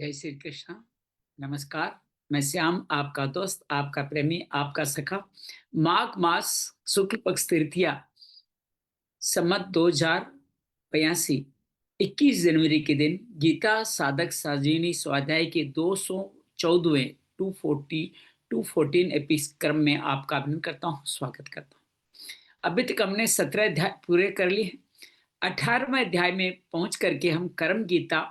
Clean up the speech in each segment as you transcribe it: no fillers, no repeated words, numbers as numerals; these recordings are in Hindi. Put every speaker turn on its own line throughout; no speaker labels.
जय श्री कृष्ण। नमस्कार। मैं श्याम, आपका दोस्त, आपका प्रेमी, आपका सखा। माघ मास शुक्ल पक्ष तृतीया सम्मत 2082 21 जनवरी के दिन गीता साधक साजिनी स्वाध्याय के 214वें 214 एपिक्रम में आपका अभिनंदन करता हूँ, स्वागत करता हूँ। अभी तक हमने 17 अध्याय पूरे कर लिए हैं। 18वें अध्याय में पहुंच करके हम कर्म गीता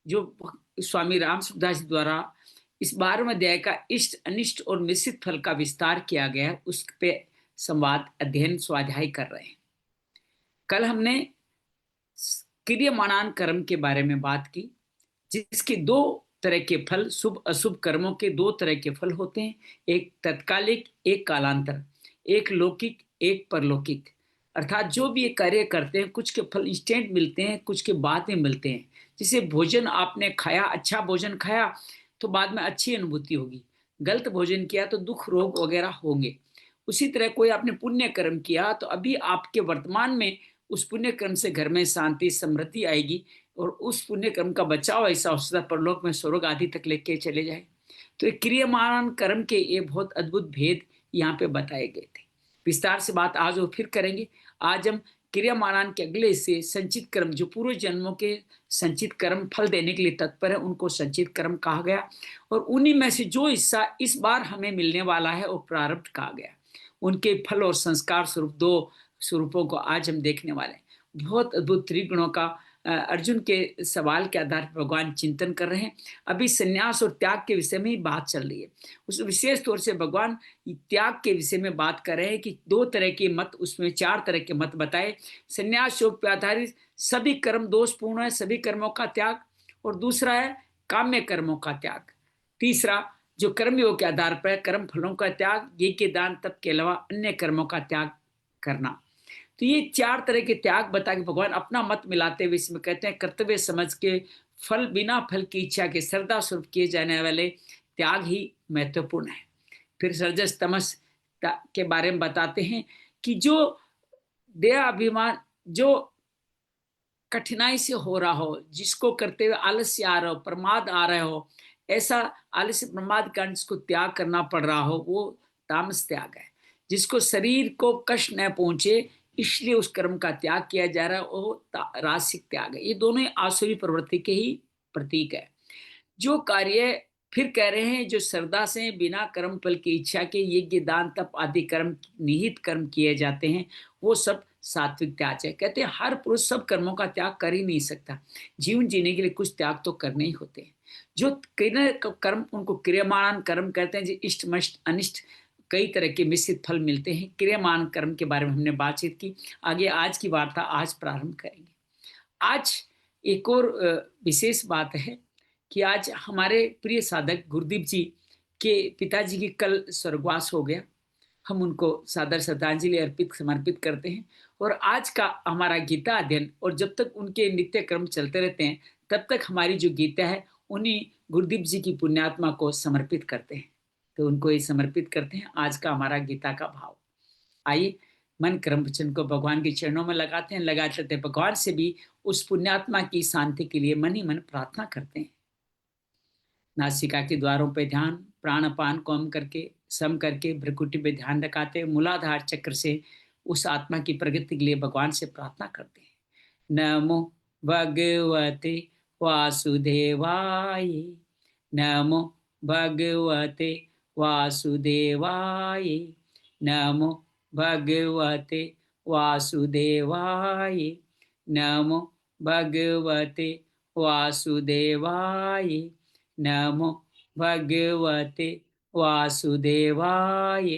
जो स्वामी राम सुखदास जी द्वारा इस 12वें अध्याय का इष्ट अनिष्ट और मिश्रित फल का विस्तार किया गया है, उस पे संवाद अध्ययन स्वाध्याय कर रहे हैं। कल हमने क्रियमाणान कर्म के बारे में बात की, जिसके दो तरह के फल, शुभ अशुभ कर्मों के दो तरह के फल होते हैं, एक तत्कालिक, एक कालांतर, एक लौकिक, एक परलौकिक। अर्थात जो भी ये कार्य करते हैं, कुछ के फल इंस्टेंट मिलते हैं, कुछ के बाद में मिलते हैं। जैसे भोजन आपने खाया, अच्छा भोजन खाया तो बाद में अच्छी अनुभूति होगी, गलत भोजन किया तो दुख रोग वगैरह होंगे। उसी तरह कोई आपने पुण्य कर्म किया तो अभी आपके वर्तमान में उस पुण्य कर्म से घर में शांति समृद्धि आएगी और उस पुण्य कर्म का बचाव ऐसा हो सकता है परलोक में स्वर्ग आदि तक लेके चले जाए। तो ये क्रियमाण कर्म के ये बहुत अद्भुत भेद यहाँ पे बताए गए थे। विस्तार से बात आज वो फिर करेंगे। आज हम क्रियमाणान के अगले से संचित कर्म, जो पूर्व जन्मों के संचित कर्म फल देने के लिए तत्पर है, उनको संचित कर्म कहा गया। और उन्हीं में से जो हिस्सा इस बार हमें मिलने वाला है वो प्रारब्ध कहा गया। उनके फल और संस्कार स्वरूप दो स्वरूपों को आज हम देखने वाले हैं। बहुत अद्भुत त्रिगुणों का अर्जुन के सवाल के आधार पर भगवान चिंतन कर रहे हैं। अभी संन्यास और त्याग के विषय में ही बात चल रही है। उस विशेष तौर से भगवान त्याग के विषय में बात कर रहे हैं कि दो तरह के मत, उसमें चार तरह के मत बताए। संन्यास योग पे आधारित सभी कर्म दोषपूर्ण है, सभी कर्मों का त्याग। और दूसरा है काम्य कर्मों का त्याग। तीसरा जो कर्मयोग के आधार पर कर्म फलों का त्याग, ये के दान तप के अलावा अन्य कर्मों का त्याग करना। तो ये चार तरह के त्याग बता के भगवान अपना मत मिलाते हुए इसमें कहते हैं कर्तव्य समझ के फल बिना फल की इच्छा के श्रद्धा स्वरूप किए जाने वाले त्याग ही महत्वपूर्ण है। फिर रजस तमस के बारे में बताते हैं कि जो देह अभिमान जो कठिनाई से हो रहा हो, जिसको करते हुए आलस्य आ रहा हो, प्रमाद आ रहे हो, ऐसा आलस्य प्रमाद कारण जिसको त्याग करना पड़ रहा हो, वो तामस त्याग है। जिसको शरीर को कष्ट न पहुंचे इसलिए उस कर्म का त्याग किया जा रहा है, वो रासिक त्याग है। ये दोनों ही आसुरी प्रवृत्ति के ही प्रतीक है। जो कार्य फिर कह रहे हैं जो श्रद्धा से बिना कर्म फल की इच्छा के यज्ञ दान तप आदि कर्म निहित कर्म किए जाते हैं, वो सब सात्विक त्याग है। कहते हैं हर पुरुष सब कर्मों का त्याग कर ही नहीं सकता, जीवन जीने के लिए कुछ त्याग तो करने ही होते हैं। जो कर्म उनको क्रियमाण कर्म कहते हैं। जो इष्ट मष्ट अनिष्ट कई तरह के मिश्रित फल मिलते हैं। क्रियमाण कर्म के बारे में हमने बातचीत की। आगे आज की वार्ता आज प्रारंभ करेंगे। आज एक और विशेष बात है कि आज हमारे प्रिय साधक गुरुदीप जी के पिताजी की कल स्वर्गवास हो गया। हम उनको सादर श्रद्धांजलि अर्पित समर्पित करते हैं। और आज का हमारा गीता अध्ययन, और जब तक उनके नित्य कर्म चलते रहते हैं तब तक हमारी जो गीता है उन्हीं गुरुदीप जी की पुण्यात्मा को समर्पित करते हैं। तो उनको ये समर्पित करते हैं आज का हमारा गीता का भाव। आइए मन कर्म वचन को भगवान के चरणों में लगाते हैं, लगाते रहते भगवान से भी उस पुण्यात्मा की शांति के लिए मन ही मन प्रार्थना करते हैं। नासिका के द्वारों पे ध्यान, प्राणपान को सम करके भ्रुकुटी पे ध्यान रखाते, मूलाधार चक्र से उस आत्मा की प्रगति के लिए भगवान से प्रार्थना करते हैं। नमो भगवते वासुदेवाय, नमो भगवते वासुदेवाय, नमो भगवते वासुदेवाय, नमो भगवते वासुदेवाय, नमो भगवते वासुदेवाय,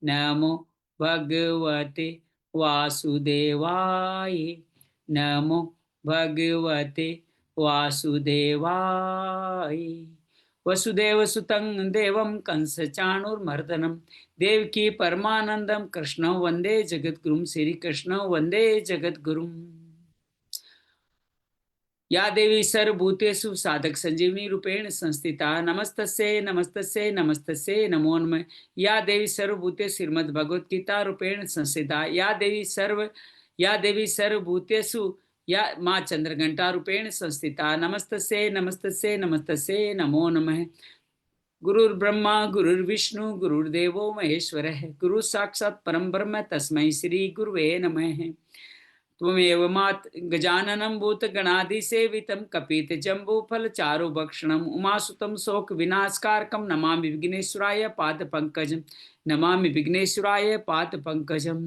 नमो भगवते वासुदेवाय, नमो भगवते वासुदेवाय। वसुदेव सुतं देवं कंस चाणूरमर्दनं देवकी परमानंदम कृष्ण वंदे जगद्गुरुं, श्री कृष्ण वंदे जगद्गुरुं। या देवी सर्वभूतेषु साधक संजीवनी रूपेण संस्थिता नमस्तस्यै नमस्तस्यै नमस्तस्यै नमो नमः। या देवी सर्वभूतेषु श्रीमद् भगवत गीता रूपेण संस्थिता या देवी सर्वभूतेषु या माँ चंद्रघंटा रूपेण संस्थिता नमस्तस्यै नमस्तस्यै नमस्तस्यै नमो नमः। गुरुर्ब्रह्मा गुरुर्विष्णु गुरुर्देवो महेश्वरः गुरु साक्षात् परम ब्रह्म तस्मै श्री गुरुवे नमः। त्वमेव मात गजाननं भूतगणादिसेवितं कपितजम्बूफलचारुभक्षणम् उमासुतं शोकविनाशकारकं नमामि विघ्नेश्वराय पादपङ्कजं नमामि विघ्नेश्वराय पादपङ्कजं।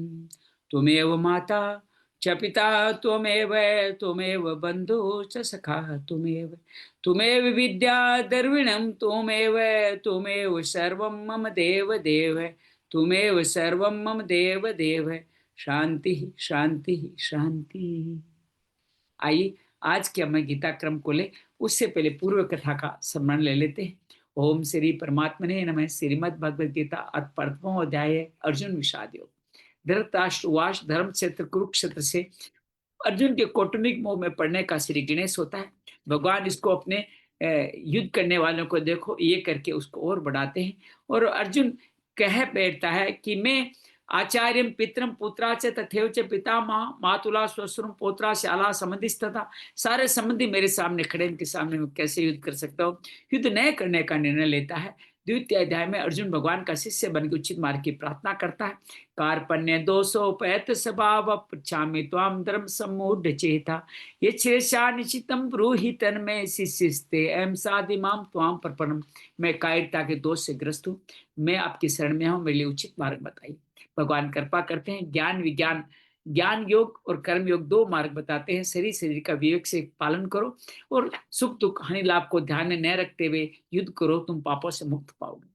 त्वमेव माता च पिता त्वमेव त्वमेव बन्धु च सखा त्वमेव विद्या द्रविणं त्वमेव त्वमेव सर्वं मम देव देव त्वमेव सर्वं मम देव देव। शांति शांति शांति। आइए आज के हम गीता क्रम को ले उससे पहले पूर्व कथा का स्मरण ले लेते हैं। ओम श्री परमात्मने नमः। श्रीमद् भगवद गीता प्रथम अध्याय अर्जुन विषाद योग। धृतराष्ट्र उवाच धर्म क्षेत्र कुरुक्षेत्र से अर्जुन के कौटुंबिक मोह में पड़ने का श्री गणेश होता है। भगवान इसको अपने युद्ध करने वालों को देखो ये करके उसको और बढ़ाते हैं। और अर्जुन कह बैठता है कि मैं आचार्यम पितरम पुत्रा च तथैव च पितामह मातुला स्वश्रुम पोत्रा शाला संबंधिस्तथा। सारे संबंधी मेरे सामने खड़े, इनके सामने मैं कैसे युद्ध कर सकता हूँ। युद्ध न करने का निर्णय लेता है। द्वितीय अध्याय में अर्जुन भगवान का शिष्य बन के उचित मार्ग की प्रार्थना करता है। कार्पण्य दोषोपैत स्वभाव पृच्छामि त्वाम धर्म सम्मूढ़ चेता ये छेषा निश्चितम ब्रूहि तन्मय शिष्यस्ते एम साधि माम त्वाम प्रपन्नम। मैं कायरता के दोष से ग्रस्त हूँ, मैं आपकी शरण में हूँ, मेरे लिए उचित मार्ग बताइए। भगवान कृपा करते हैं। ज्ञान विज्ञान ज्ञान योग और कर्म योग दो मार्ग बताते हैं। शरीर का विवेक से पालन करो और सुख दुख हानि लाभ को ध्यान में न रखते हुए युद्ध करो, तुम पापों से मुक्त पाओगे।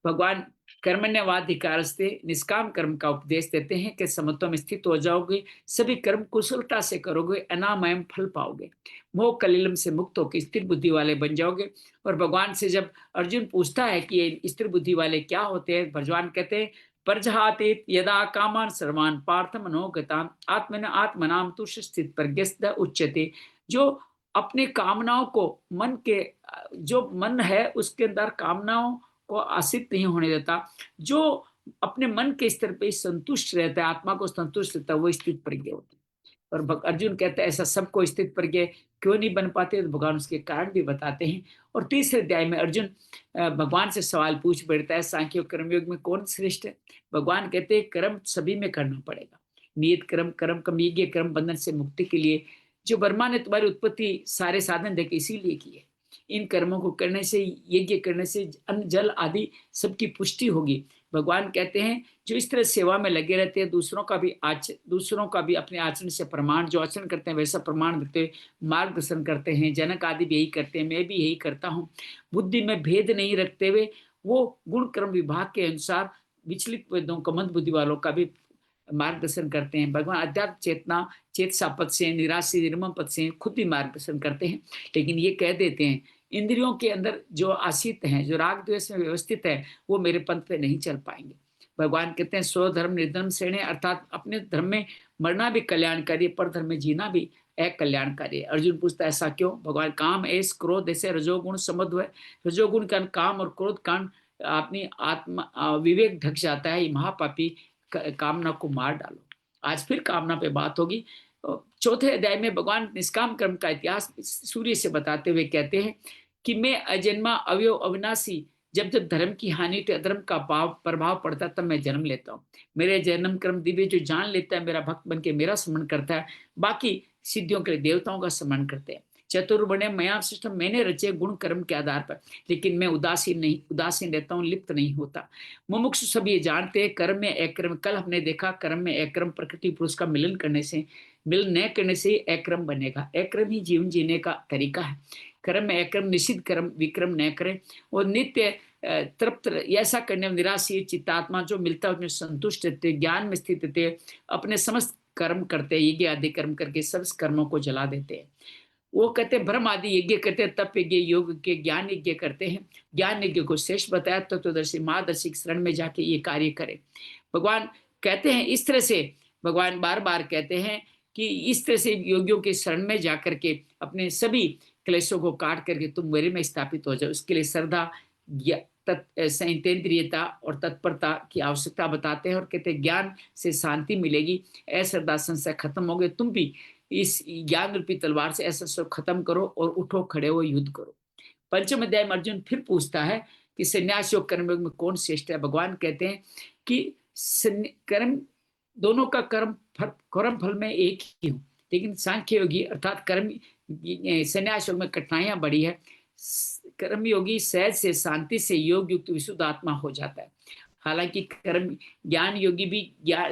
भगवान कर्मण्यवाधिकार से निष्काम कर्म का उपदेश देते हैं कि समत्व में स्थित हो जाओगे, सभी कर्म कुशलता से करोगे, अनामय फल पाओगे, मोह कलिलम से मुक्त होकर स्थिर बुद्धि वाले बन जाओगे। और भगवान से जब अर्जुन पूछता है कि ये स्थिर बुद्धि वाले क्या होते हैं, भगवान कहते हैं प्रजहातीत यदा कामान सर्वान पार्थ मनोगतान आत्मन आत्मनाम तुष्य स्थित प्रज्ञस्थ उच्यते। जो अपने कामनाओं को मन के जो मन है उसके अंदर कामनाओं को आसित नहीं होने देता, जो अपने मन के स्तर पे संतुष्ट रहता है, आत्मा को संतुष्ट रहता है, वो स्थित प्रज्ञ होता है। और अर्जुन कहता है ऐसा सबको स्थित प्रज्ञ क्यों नहीं बन पाते, तो भगवान उसके कारण भी बताते हैं। और तीसरे अध्याय में अर्जुन भगवान से सवाल पूछ बैठता है सांख्य कर्मयोग में कौन श्रेष्ठ है। भगवान कहते हैं कर्म सभी में करना पड़ेगा, नियत कर्म कर्म कम यज्ञ कर्म बंधन से मुक्ति के लिए जो ब्रह्मा ने तुम्हारी उत्पत्ति सारे साधन देके इसीलिए की है। इन कर्मों को करने से, यज्ञ करने से अन्न जल आदि सबकी पुष्टि होगी। भगवान कहते हैं जो इस तरह सेवा में लगे रहते हैं, दूसरों का भी अपने आचरण से प्रमाण, जो आचरण करते हैं वैसा प्रमाण देते मार्गदर्शन करते हैं। जनक आदि भी यही करते हैं, मैं भी यही करता हूँ। बुद्धि में भेद नहीं रखते हुए वो गुण कर्म विभाग के अनुसार विचलित वेदों का मंद बुद्धि वालों का भी मार्गदर्शन करते हैं। भगवान अध्यात्म चेतना चेतसा पद से, निराशी निर्मम पद से खुद ही मार्गदर्शन करते हैं। लेकिन ये कह देते हैं इंद्रियों के अंदर जो आसित हैं, जो राग द्वेष में व्यवस्थित है, वो मेरे पंथ पे नहीं चल पाएंगे। भगवान कहते हैं स्वधर्म निर्धर्म श्रेणी, अर्थात अपने धर्म में मरना भी कल्याणकारी, पर धर्म में जीना भी अकल्याणकारी। अर्जुन पूछता है ऐसा क्यों। भगवान काम ऐस क्रोध ऐसे रजोगुण समध्व है। रजोगुण का काम और क्रोध कांड अपनी आत्मा विवेक ढक जाता है। महापापी कामना को मार डालो। आज फिर कामना पे बात होगी। चौथे अध्याय में भगवान निष्काम कर्म का इतिहास सूर्य से बताते हुए कहते हैं कि मैं अजन्मा अवयव अविनाशी, जब जब धर्म की हानि तो अधर्म का प्रभाव पड़ता तब मैं जन्म लेता हूँ। मेरे जन्म कर्म दिव्य जो जान लेता है, मेरा भक्त बन के मेरा स्मरण करता है, बाकी सिद्धियों के लिए देवताओं का स्मरण करते हैं। चतुर्वर्ण्य मया सृष्टम, मैंने रचे गुण कर्म के आधार पर, लेकिन मैं उदासीन रहता हूँ, लिप्त नहीं होता। मुमुक्षु सब ये जानते हैं कर्म में अक्रम। कल हमने देखा कर्म में अक्रम प्रकृति पुरुष का मिलन न करने से अक्रम बनेगा। अक्रम ही जीवन जीने का तरीका है। कर्म में अक्रम, निषिद्ध कर्म विक्रम न करें और नित्य तृप्त ऐसा करने में निराशी चित्तात्मा जो मिलता है उसमें संतुष्ट रहते, ज्ञान में स्थित रहते, अपने समस्त कर्म करते, यज्ञ आदि कर्म करके सब कर्मों को जला देते हैं। वो कहते हैं ब्रह्म आदि यज्ञ करते हैं, तप यज्ञ योग के ज्ञान यज्ञ करते हैं। ज्ञान यज्ञ को श्रेष्ठ बताया, तत्वदर्शी मार्गदर्शी शरण में जाके ये कार्य करें। भगवान कहते हैं इस तरह से, भगवान बार बार कहते हैं कि इस तरह से योगियों के शरण में जाकर के अपने सभी क्लेशों को काट करके तुम मेरे में स्थापित हो जाओ। उसके लिए श्रद्धा संयंत्रियता और तत्परता की आवश्यकता बताते हैं और कहते हैं ज्ञान से शांति मिलेगी, अश्रद्धा संशय खत्म हो गए, तुम भी इस ज्ञान रूपी तलवार से ऐसा सब खत्म करो और उठो, खड़े हो, युद्ध करो। पंचम अध्याय में अर्जुन फिर पूछता है कि संन्यास योग कर्म योग में कौन श्रेष्ठ है। भगवान कहते हैं कि कर्म दोनों का कर्म फल में एक ही हूं, लेकिन सांख्य योगी अर्थात कर्म संन्यास योग में कठिनाइयां बड़ी है। कर्म योगी सहज से शांति से योग युक्त विशुद्ध आत्मा हो जाता है। हालांकि कर्म ज्ञान योगी भी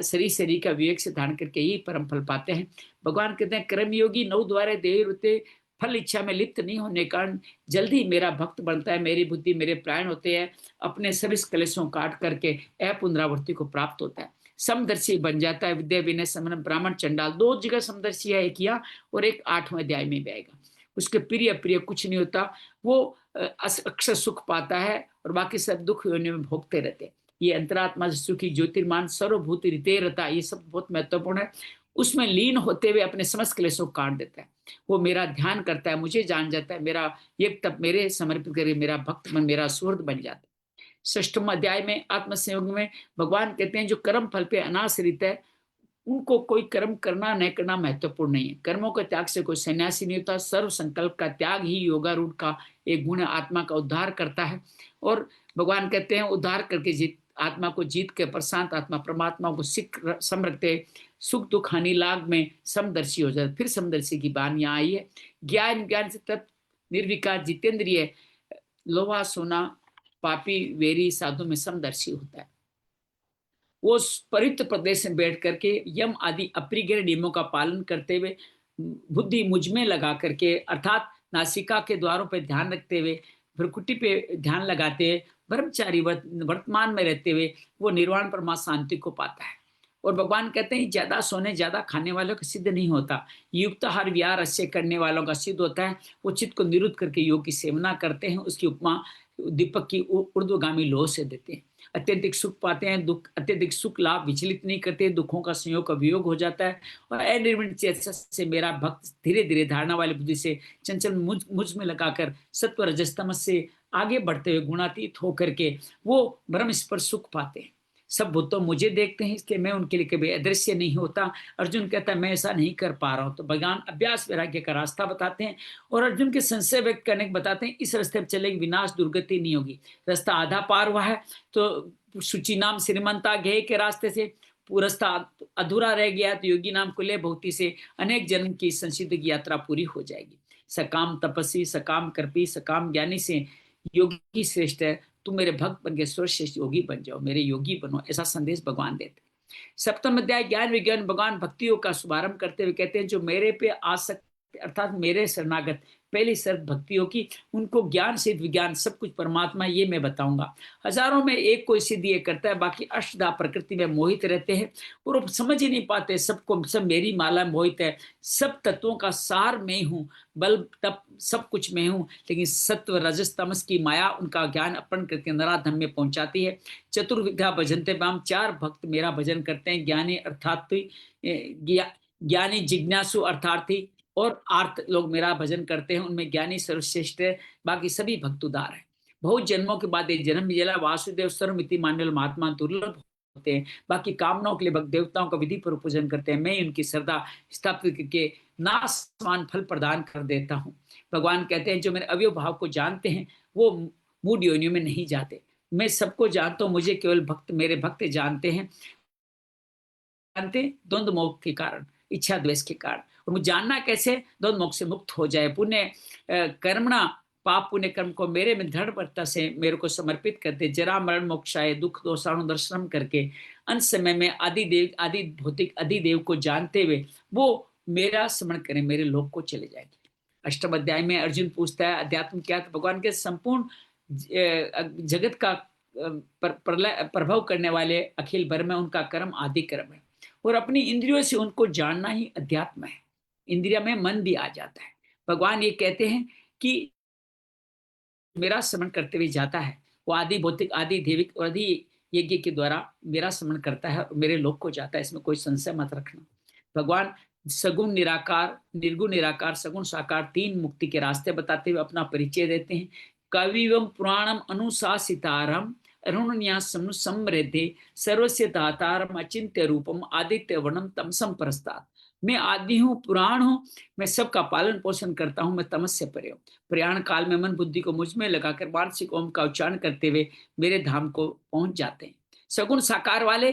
शरीर का विवेक से धारण करके ही परम फल पाते हैं। भगवान कहते हैं कर्म योगी नौ द्वारे देह रुते फल इच्छा में लिप्त नहीं होने कारण जल्दी मेरा भक्त बनता है, मेरी बुद्धि मेरे प्राण होते हैं, अपने सभी कलेशों काट करके अपुनरावृत्ति को प्राप्त होता है, समदर्शी बन जाता है। विद्या विनय समन ब्राह्मण चंडाल, दो जगह समदर्शी है, एक यहाँ और एक 8वें अध्याय में भी आएगा। उसके प्रिय प्रिय कुछ नहीं होता, वो अक्षर सुख पाता है और बाकी सब दुख योनि में भोगते रहते हैं। ये अंतरात्मा सुखी ज्योतिर्मान सर्वभूत रिते रहता, ये सब बहुत महत्वपूर्ण है। उसमें लीन होते हुए अपने समस्त क्लेशों को काट देता है। वो मेरा ध्यान करता है, मुझे जान जाता है, मेरा एक तप मेरे समर्पित करे, मेरा भक्त मन मेरा सुहृद बन जाता है। 6वें अध्याय में आत्मसंयोग में भगवान कहते हैं जो कर्म फल पे अनाश्रित है उनको कोई कर्म करना न करना महत्वपूर्ण नहीं है। कर्मों के त्याग से कोई सन्यासी नहीं होता। सर्व संकल्प का त्याग ही योगारूढ़ का एक गुण आत्मा का उद्धार करता है। और भगवान कहते हैं उद्धार करके आत्मा को जीत के प्रशांत आत्मा परमात्मा को समरखते सुख दुख हानि लाभ में समदर्शी हो जाए। फिर समदर्शी की बात यहाँ आई है। ज्ञान से तब निर्विकार जितेंद्रिय लोहा सोना पापी वेरी साधु में समदर्शी होता है। वो पवित्र प्रदेश में बैठ करके यम आदि अप्रिय नियमों का पालन करते हुए बुद्धि मुझ में लगा करके अर्थात नासिका के द्वारों पर ध्यान रखते हुए भ्रुकुटी पे ध्यान लगाते हुए ब्रह्मचारी वर्तमान में रहते हुए वो निर्वाण परमा शांति को पाता है। और भगवान कहते हैं ज्यादा सोने ज्यादा खाने वालों का सिद्ध नहीं होता, युक्ताहार विहार अश्य करने वालों का सिद्ध होता है। वो चित्त को निरुद्ध करके योग की सेवना करते हैं। उसकी उपमा दीपक की ऊर्ध्वगामी लोह से देते हैं। अत्यधिक सुख पाते हैं, दुख अत्यधिक सुख लाभ विचलित नहीं करते, दुखों का संयोग का वियोग हो जाता है। और अनिर्वृत चेतस से मेरा भक्त धीरे धीरे धारणा वाली बुद्धि से चंचल मुझ में लगाकर सत्व रजस तमस से आगे बढ़ते हुए गुणातीत होकर के वो ब्रह्म स्पर्श सुख पाते हैं। सब भूत तो मुझे देखते हैं, इसलिए मैं उनके लिए कभी अदृश्य नहीं होता। अर्जुन कहता है मैं ऐसा नहीं कर पा रहा हूं। तो भगवान अभ्यास वैराग्य का रास्ता बताते हैं और अर्जुन के संशय व्यक्त करने को बताते हैं इस रास्ते पर चलेगी विनाश दुर्गति नहीं होगी। रास्ता आधा पार हुआ है तो सूची नाम श्रीमंता गेय के रास्ते से, पूरा रास्ता अधूरा रह गया तो योगी नाम कुल्य भक्ति से अनेक जन्म की संसिद्ध की यात्रा पूरी हो जाएगी। सकाम तपस्वी सकाम कर्पी सकाम ज्ञानी से योगी श्रेष्ठ है। तुम मेरे भक्त बन के सर्वश्रेष्ठ योगी बन जाओ, मेरे योगी बनो, ऐसा संदेश भगवान देते। 7वां अध्याय ज्ञान विज्ञान भगवान भक्तियों का शुभारंभ करते हुए कहते हैं जो मेरे पे आसक्त अर्थात मेरे शरणागत पहली शर्त भक्तियों की, उनको ज्ञान सिद्ध विज्ञान सब कुछ परमात्मा ये मैं बताऊंगा। हजारों में एक कोई सिद्ध ये करता है, बाकी अष्टधा प्रकृति में मोहित रहते हैं और वो समझ ही नहीं पाते सबको सब मेरी माला मोहित है। सब तत्वों का सार मैं हूँ, बल तप सब कुछ मैं हूँ, लेकिन सत्व रजस तमस की माया उनका ज्ञान अर्पण करके नराधम में पहुंचाती है। चतुर्विधा भजनते बाम, 4 भक्त मेरा भजन करते हैं, ज्ञानी अर्थात ज्ञानी जिज्ञासु अर्थार्थी और आर्थ लोग मेरा भजन करते हैं। उनमें ज्ञानी सर्वश्रेष्ठ है, बाकी सभी भक्त उदार है। बहुत जन्मों के बाद एक जन्म मिला, वासुदेव सर्वमिति मान्य महात्मा दुर्लभ होते हैं। बाकी कामनाओं के लिए भक्त देवताओं का विधि पूर्वक पूजन करते हैं। मैं उनकी श्रद्धा स्थापित करके नासमान फल प्रदान कर देता हूँ। भगवान कहते हैं जो मेरे अवयव भाव को जानते हैं वो मूढ़ योनियों में नहीं जाते। मैं सबको जानता हूँ, मुझे केवल भक्त मेरे भक्त जानते हैं। जानते द्वंद्व मोह के कारण, इच्छा द्वेष के कारण। और मुझे जानना कैसे, द्वंद्व मोह से मुक्त हो जाए। पुण्य कर्मणा पाप पुण्य कर्म को मेरे में दृढ़ता से मेरे को समर्पित करते, जरा मरण मोक्षाय दुख दोषाणु दर्शन करके अंत समय में आदि देव आदि भौतिक आदि देव को जानते हुए वो मेरा स्मरण करें, मेरे लोक को चले जाएंगे। 8वें अध्याय में अर्जुन पूछता है अध्यात्म क्या, तो भगवान के संपूर्ण जगत का प्रभाव करने वाले अखिल भर में उनका कर्म आदि कर्म है और अपनी इंद्रियों से उनको जानना ही अध्यात्म है। इंद्रिया में मन भी आ जाता है। भगवान ये कहते हैं कि मेरा स्मरण करते हुए जाता है वो आदि भौतिक आदि देविक और आदि यज्ञ के द्वारा मेरा स्मरण करता है और मेरे लोक को जाता है, इसमें कोई संशय मत रखना। भगवान सगुण निराकार निर्गुण निराकार सगुण साकार 3 मुक्ति के रास्ते बताते हुए अपना परिचय देते हैं। कविवम पुराणम अनुशासितारम अरुणन्यासम समृद्धि सर्वस्य दातारम अचिंत्य रूपम आदित्य वर्णम तमसम परस्तात्। मैं आदि हूँ, पुराण हूँ, मैं सबका पालन पोषण करता हूँ, मैं तमस से परे हूँ। प्रयाण काल में मन बुद्धि को मुझ में लगाकर मानसिक ओम का उच्चारण करते हुए मेरे धाम को पहुंच जाते हैं। सगुण साकार वाले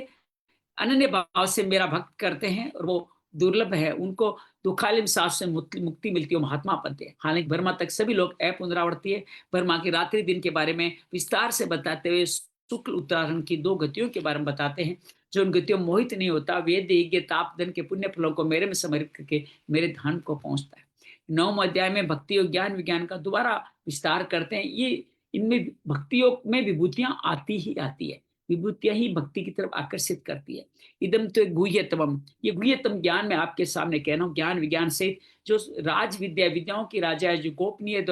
अनन्य भाव से मेरा भक्त करते हैं और वो दुर्लभ है, उनको दुखालिम सांस से मुक्ति मिलती है, महात्मा बनते हैं। हालांकि बर्मा तक सभी लोग पुनरावर्ती है बर्मा की रात्रि दिन के बारे में विस्तार से बताते हुए शुक्ल उत्तरायण की दो गतियों के बारे में बताते हैं। जो उन गतियों मोहित नहीं होता, वेद यज्ञ ताप धन के पुण्य फलों को मेरे में समर्पित करके मेरे धाम को पहुंचता है। 9वें अध्याय में भक्ति और ज्ञान विज्ञान का दोबारा विस्तार करते हैं। ये इनमें भक्तियों में विभूतियां आती ही आती है, विभूतियां ही भक्ति की तरफ आकर्षित करती है। इदम तो गुह्यतम, ये गुह्यतम ज्ञान मैं आपके सामने कह रहा हूँ। ज्ञान विज्ञान से जो राज विद्या, विद्याओं की राजा है, जो गोपनीय,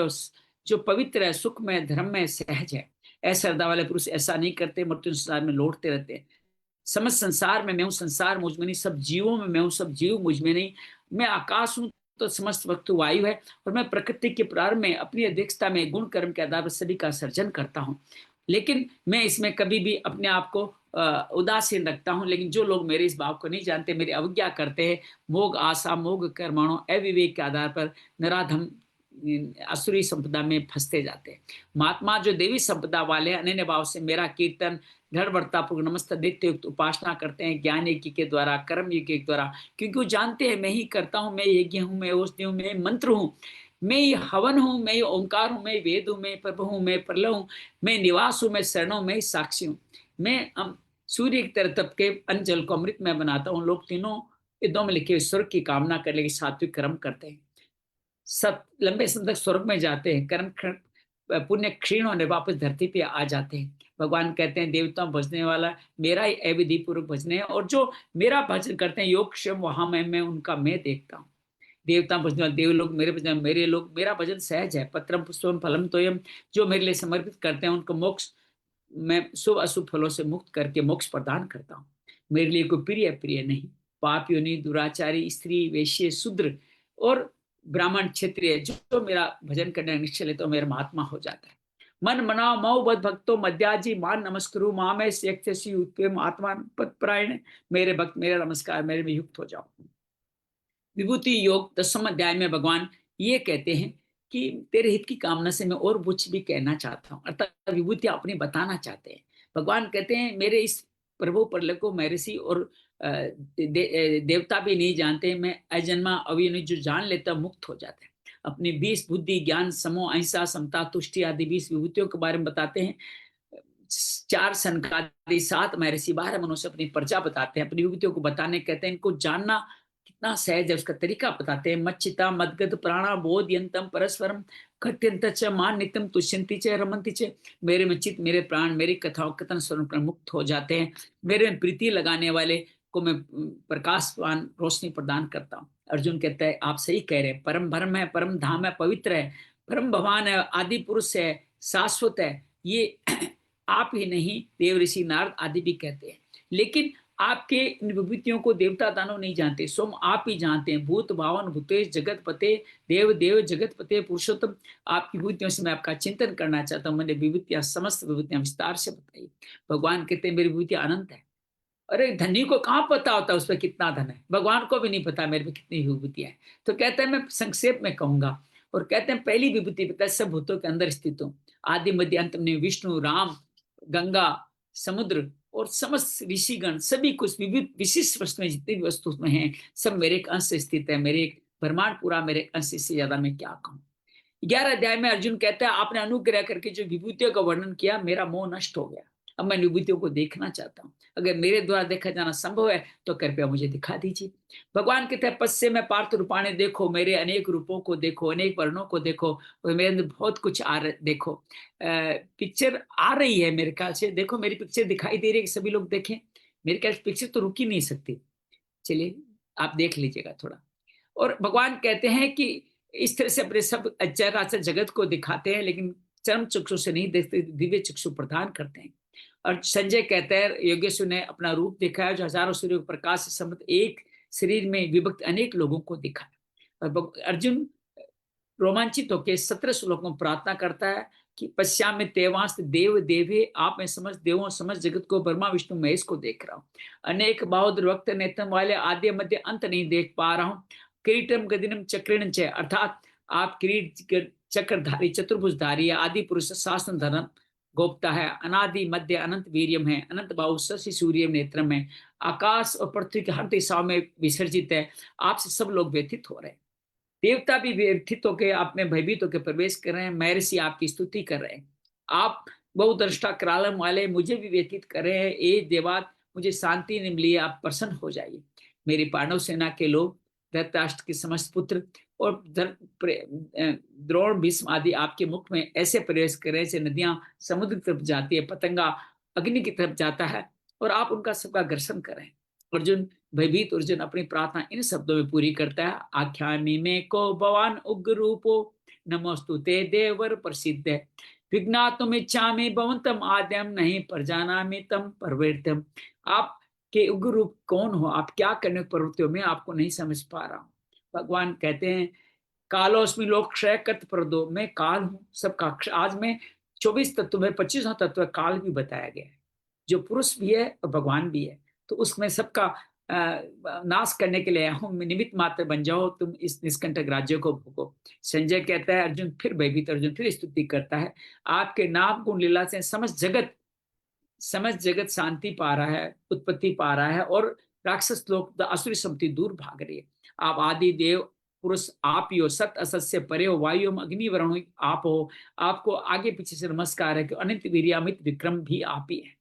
जो पवित्र है, सुख में, धर्म में सहज है। ऐसे श्रद्धा वाले पुरुष ऐसा नहीं करते, मृत्यु संसार में लौटते रहते हैं। समस्त संसार में मैं हूँ, संसार मुझ में नहीं, सब जीवों में मैं हूँ, सब जीव मुझ में नहीं। मैं आकाश हूँ तो समस्त वक्त वायु है, और मैं प्रकृति के प्रारंभ में अपनी अध्यक्षता में गुण कर्म के आधार पर सभी का सर्जन करता हूँ। लेकिन मैं इसमें कभी भी अपने आप को उदासीन रखता हूं। लेकिन जो लोग मेरे इस भाव को नहीं जानते, मेरी अवज्ञा करते हैं, मोग आशा मोग कर्मणों अविवेक के आधार पर नराधम असुरी संपदा में फंसते जाते हैं। महात्मा जो देवी संपदा वाले अनन्य भाव से मेरा कीर्तन दृढ़ता पूर्वक नमस्त नित्य युक्त उपासना करते हैं, ज्ञान यज्ञ के द्वारा, कर्म यज्ञ के द्वारा, क्योंकि वो जानते हैं मैं ही करता हूँ, मैं यज्ञ हूँ, मैं औषधि हूँ, मैं मंत्र हूँ, मैं ये हवन हूँ, मैं ये ओंकार हूँ, मैं वेद हूँ, मैं प्रभु हूँ, मैं प्रलय हूँ, मैं निवास हूँ, मैं शरण हूँ, मैं साक्षी हूँ। मैं सूर्य की तरह तप के अंजल को अमृत में बनाता हूँ। लोग तीनों युद्धों में लिखे स्वर्ग की कामना कर लेके सात्विक कर्म करते हैं, सब लंबे समय तक स्वर्ग में जाते हैं, कर्म पुण्य क्षीण होने वापस धरती पे आ जाते हैं। भगवान कहते हैं देवताओं भजने वाला मेरा ही अविधि पूर्वक भजने है, और जो मेरा भजन करते हैं योग क्षेम वहां मैं उनका मैं देखता हूँ। देवता भजने वाले देव लोग मेरे भजन, मेरे लोग, मेरा भजन सहज है। पत्रम पुष्पम फलम तोयम, जो मेरे लिए समर्पित करते हैं उनको मोक्ष, मैं शुभ अशुभ फलों से मुक्त करके मोक्ष प्रदान करता हूँ। मेरे लिए कोई प्रिय प्रिय नहीं। पाप योनि, दुराचारी, स्त्री, वेश्य, शूद्र और ब्राह्मण, क्षत्रिय जो मेरा भजन करने का निश्चय लेते तो मेरा महात्मा हो जाता है। मन मनाओ मऊ बद भक्तो मध्याजी मान नमस्करु मामे से उत्तम आत्मा परायण, मेरे भक्त मेरा नमस्कार, मेरे में युक्त हो जाओ। विभूति योग 10वें अध्याय में भगवान ये कहते हैं कि तेरे हित की कामना से मैं और कुछ भी कहना चाहता हूँ, अर्थात विभूति अपनी बताना चाहते हैं। भगवान कहते हैं मेरे इस प्रभु प्रलय को महर्षि और देवता भी नहीं जानते, मैं अजन्मा अविनाशी, जो जान लेता मुक्त हो जाता है। अपनी 20 बुद्धि ज्ञान समोह अहिंसा समता तुष्टि आदि 20 विभूतियों के बारे में बताते हैं। 4 सनकादि 7 महर्षि 12 मनुष्य अपनी प्रजा बताते हैं, अपनी विभूतियों को बताने कहते हैं। इनको जानना कितना सहज है उसका तरीका बताते हैं। मच्चिता मदगत प्राणा बोधयंतम परस्परम कथ्यंत च मान नित्यम तुष्यंति च रमंति च, मेरे में चित्त मेरे प्राण मेरी कथाओं कथन स्वरूप मुक्त हो जाते हैं। मेरे में प्रीति लगाने वाले को मैं प्रकाशवान रोशनी प्रदान करता हूँ। अर्जुन कहता है आप सही कह रहे हैं, परम भरम है, परम धाम है, पवित्र है, परम भगवान है, आदि पुरुष है, शाश्वत है। ये आप ही नहीं, देव ऋषि नारद आदि भी कहते हैं। लेकिन आपके इन विभूतियों को देवता दानव नहीं जानते, स्वयं आप ही जानते हैं। भूत भावन भूतेश जगत पते देव देव जगत पते पुरुषोत्तम, आपकी विभूतियों से मैं आपका चिंतन करना चाहता हूँ। मैंने विभूतियां समस्त विभूतियां विस्तार से बताई। भगवान कहते हैं मेरी विभूतियां अनंत है। अरे धनी को कहाँ पता होता है उस पर कितना धन है, भगवान को भी नहीं पता मेरे में कितनी विभूतियां हैं। तो कहते हैं मैं संक्षेप में कहूंगा, और कहते हैं पहली विभूति पता है सब भूतों के अंदर स्थित हूँ। आदि मध्य अंत में विष्णु राम गंगा समुद्र और समस्त ऋषिगण सभी कुछ विविध विशिष्ट वस्तुएं जितनी भी वस्तु में हैं सब मेरे एक अंश से स्थित है। मेरे एक ब्रह्मांड पूरा मेरे एक अंश से ज्यादा मैं क्या कहूँ। 11 अध्याय में अर्जुन कहता है आपने अनुग्रह करके जो विभूतियों का वर्णन किया मेरा मोह नष्ट हो गया, अब मैं विभूतियों को देखना चाहता हूँ। अगर मेरे द्वारा देखा जाना संभव है तो कृपया मुझे दिखा दीजिए। भगवान कहते हैं पश्चिम में पार्थ रूपाणे देखो, मेरे अनेक रूपों को देखो, अनेक वर्णों को देखो, और मेरे अंदर बहुत कुछ देखो। पिक्चर आ रही है मेरे ख्याल से, देखो मेरी पिक्चर दिखाई दे रही है कि सभी लोग देखें। मेरे ख्याल से पिक्चर तो रुक ही नहीं सकती, चलिए आप देख लीजिएगा थोड़ा। और भगवान कहते हैं कि इस तरह से अपने सब चराचर जगत को दिखाते हैं, लेकिन चरम चक्षु से नहीं देखते, दिव्य चक्षु प्रदान करते हैं। और संजय कहते हैं योगेश्वर ने अपना रूप दिखाया जो हजारों सूर्य प्रकाश से समृद्ध एक शरीर में विभक्त अनेक लोगों को दिखाया। और अर्जुन रोमांचित होकर 17 श्लोकों में प्रार्थना करता है कि पश्चाम में तेवांस देव देवे आप में समझ देवों समझ जगत को ब्रह्मा विष्णु महेश को देख रहा हूँ। अनेक बाहुद वक्त नेतम वाले आद्य मध्य अंत नहीं देख पा रहा हूँ। किरीटम गदिनम चक्रण च, अर्थात आप किरीट चक्रधारी चतुर्भुजधारी आदि पुरुष शासन धर्म गोप्ता है, अनादि मध्य अनंत वीर्यम है, अनंत बाहु शशि सूर्य नेत्रम है, आकाश और पृथ्वी की हर दिशाओं में विसर्जित है। आपसे सब लोग व्यथित हो रहे हैं, देवता भी व्यथित होकर आप में भयभीत होकर प्रवेश कर रहे हैं। महर्षि आपकी स्तुति कर रहे हैं, आप बहुदृष्टा करालम वाले मुझे भी व्यतीत कर रहे हैं। ए देवात मुझे शांति नहीं मिली, आप प्रसन्न हो जाइए। मेरी पांडव सेना के लोग, धृतराष्ट्र के समस्त पुत्र और द्रोण भीष्म आदि आपके मुख में ऐसे प्रवेश कर रहे हैं, नदियां समुद्र की तरफ जाती है, पतंगा अग्नि की तरफ जाता है और आप उनका सबका घर्षण करें। अर्जुन भयभीत अर्जुन अपनी प्रार्थना इन शब्दों में पूरी करता है। आख्यानी में को भगवान उग्र रूपो नमोस्तुते देवर प्रसिद्ध है, विज्ञातुम इच्छामि भवन्तम आद्यम नहीं प्रजानामि तम प्रवृत्तम। आप के उग्र रूप कौन हो, आप क्या करने प्रवृत्ति हो, मैं आपको नहीं समझ पा रहा हूँ। भगवान कहते हैं कालोस्मि लोक क्षय कृत प्रदो, मैं काल हूँ सबका। आज में 24 तत्व में 25वां तत्व काल भी बताया गया है, जो पुरुष भी है और भगवान भी है। तो उसमें सबका नाश करने के लिए हूं, निमित्त मात्र बन जाओ, तुम इस निष्कंटक राज्य को भोगो। संजय कहता है, अर्जुन फिर भयभीत अर्जुन फिर स्तुति करता है, आपके नाम गुण लीला से समझ जगत शांति पा रहा है, उत्पत्ति पा रहा है और राक्षस लोग असुरी संपत्ति दूर भाग रही है। आप आदि देव पुरुष आप ही हो, सत असत से परे हो, वायु अग्नि वरुण आप हो। आपको आगे पीछे से नमस्कार है कि अनंत वीर्यामित विक्रम भी आप ही है।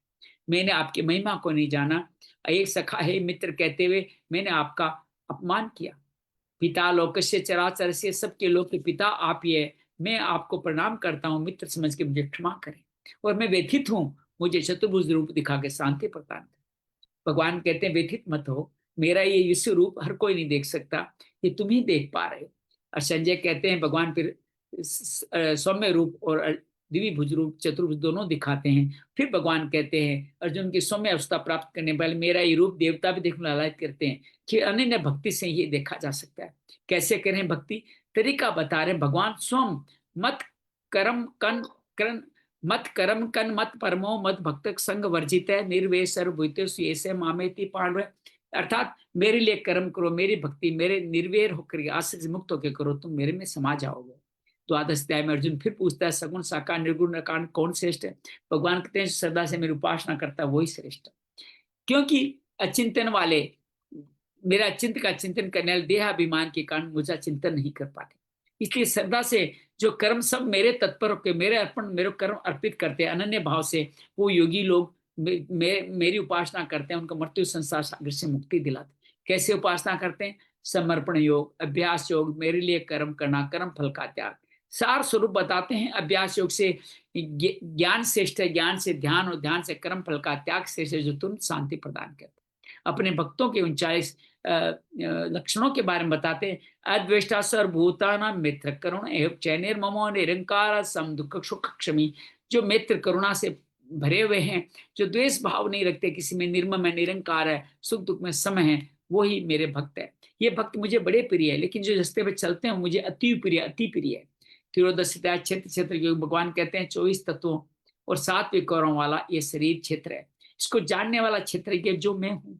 मैंने आपकी महिमा को नहीं जाना। एक सखा है मित्र कहते हुए मैंने आपका अपमान किया। पिता लोकस्य चराचर से, सबके लोक के पिता आप ही है। मैं आपको प्रणाम करता हूँ, मित्र समझ के मुझे क्षमा करें और मैं व्यथित हूँ, मुझे चतुर्भुज रूप दिखा के शांति प्रदान करें। भगवान कहते हैं व्यथित मत हो, मेरा ये विश्व रूप हर कोई नहीं देख सकता, ये तुम ही देख पा रहे हो। और संजय कहते हैं भगवान फिर सौम्य रूप और द्विभुज रूप चतुर्भुज दोनों दिखाते हैं। फिर भगवान कहते हैं अर्जुन की सौम्य अवस्था प्राप्त करने वाले मेरा ये रूप देवता भी देखने लालच करते हैं कि अनन्य भक्ति से ये देखा जा सकता है। कैसे करें भक्ति, तरीका बता रहे भगवान स्वयं। मत कर्म कन मत परमो मत भक्त संग वर्जित है, निर्वेश सर्वभूतेषु ऐसे मामेति पांडव। अर्थात मेरे लिए कर्म करो, मेरी भक्ति मेरे निर्वेर होकर आश्रय से मुक्त होकर करो, तुम मेरे में समा जाओगे। द्वादश अध्याय में अर्जुन फिर पूछता है सगुण साकार निर्गुण निराकार कौन श्रेष्ठ है। भगवान कहते हैं श्रद्धा से मेरी उपासना करता है वही श्रेष्ठ, क्योंकि अचिंतन वाले मेरा अचिंत का चिंतन करने वाले देहाभिमान के कारण मुझे चिंतन नहीं कर पाते। इसलिए श्रद्धा से जो कर्म सब मेरे तत्पर होकर मेरे अर्पण मेरे कर्म अर्पित करते हैं अनन्य भाव से, वो योगी लोग मेरी उपासना करते हैं, उनको मृत्यु संसार सागर से मुक्ति दिलाते। कैसे उपासना करते हैं, समर्पण योग, अभ्यास योग, मेरे लिए कर्म करना, कर्म फल का त्याग। सार स्वरूप बताते हैं अभ्यास योग से ज्ञान श्रेष्ठ है, ज्ञान से ध्यान और ध्यान से कर्म फल का त्याग श्रेष्ठ है, जो तुम शांति प्रदान करते। अपने भक्तों के 39 लक्षणों के बारे में बताते हैं। अद्वेष्टा सर्वभूतानां मित्र करुण एवं चैनिर्ममो निरंकार सम दुख सुख क्षमी, जो मित्र करुणा से भरे हुए हैं, जो द्वेष भाव नहीं रखते किसी में, निर्मम है, निरंकार है, सुख दुख में सम है, वो ही मेरे भक्त है। ये भक्त मुझे बड़े प्रिय है, लेकिन जो रास्ते पे चलते हैं मुझे अति प्रिय है। त्रियोदश क्षेत्र के भगवान कहते हैं 24 तत्वों और 7 विकारों वाला ये शरीर क्षेत्र है, इसको जानने वाला क्षेत्र है जो मैं हूँ।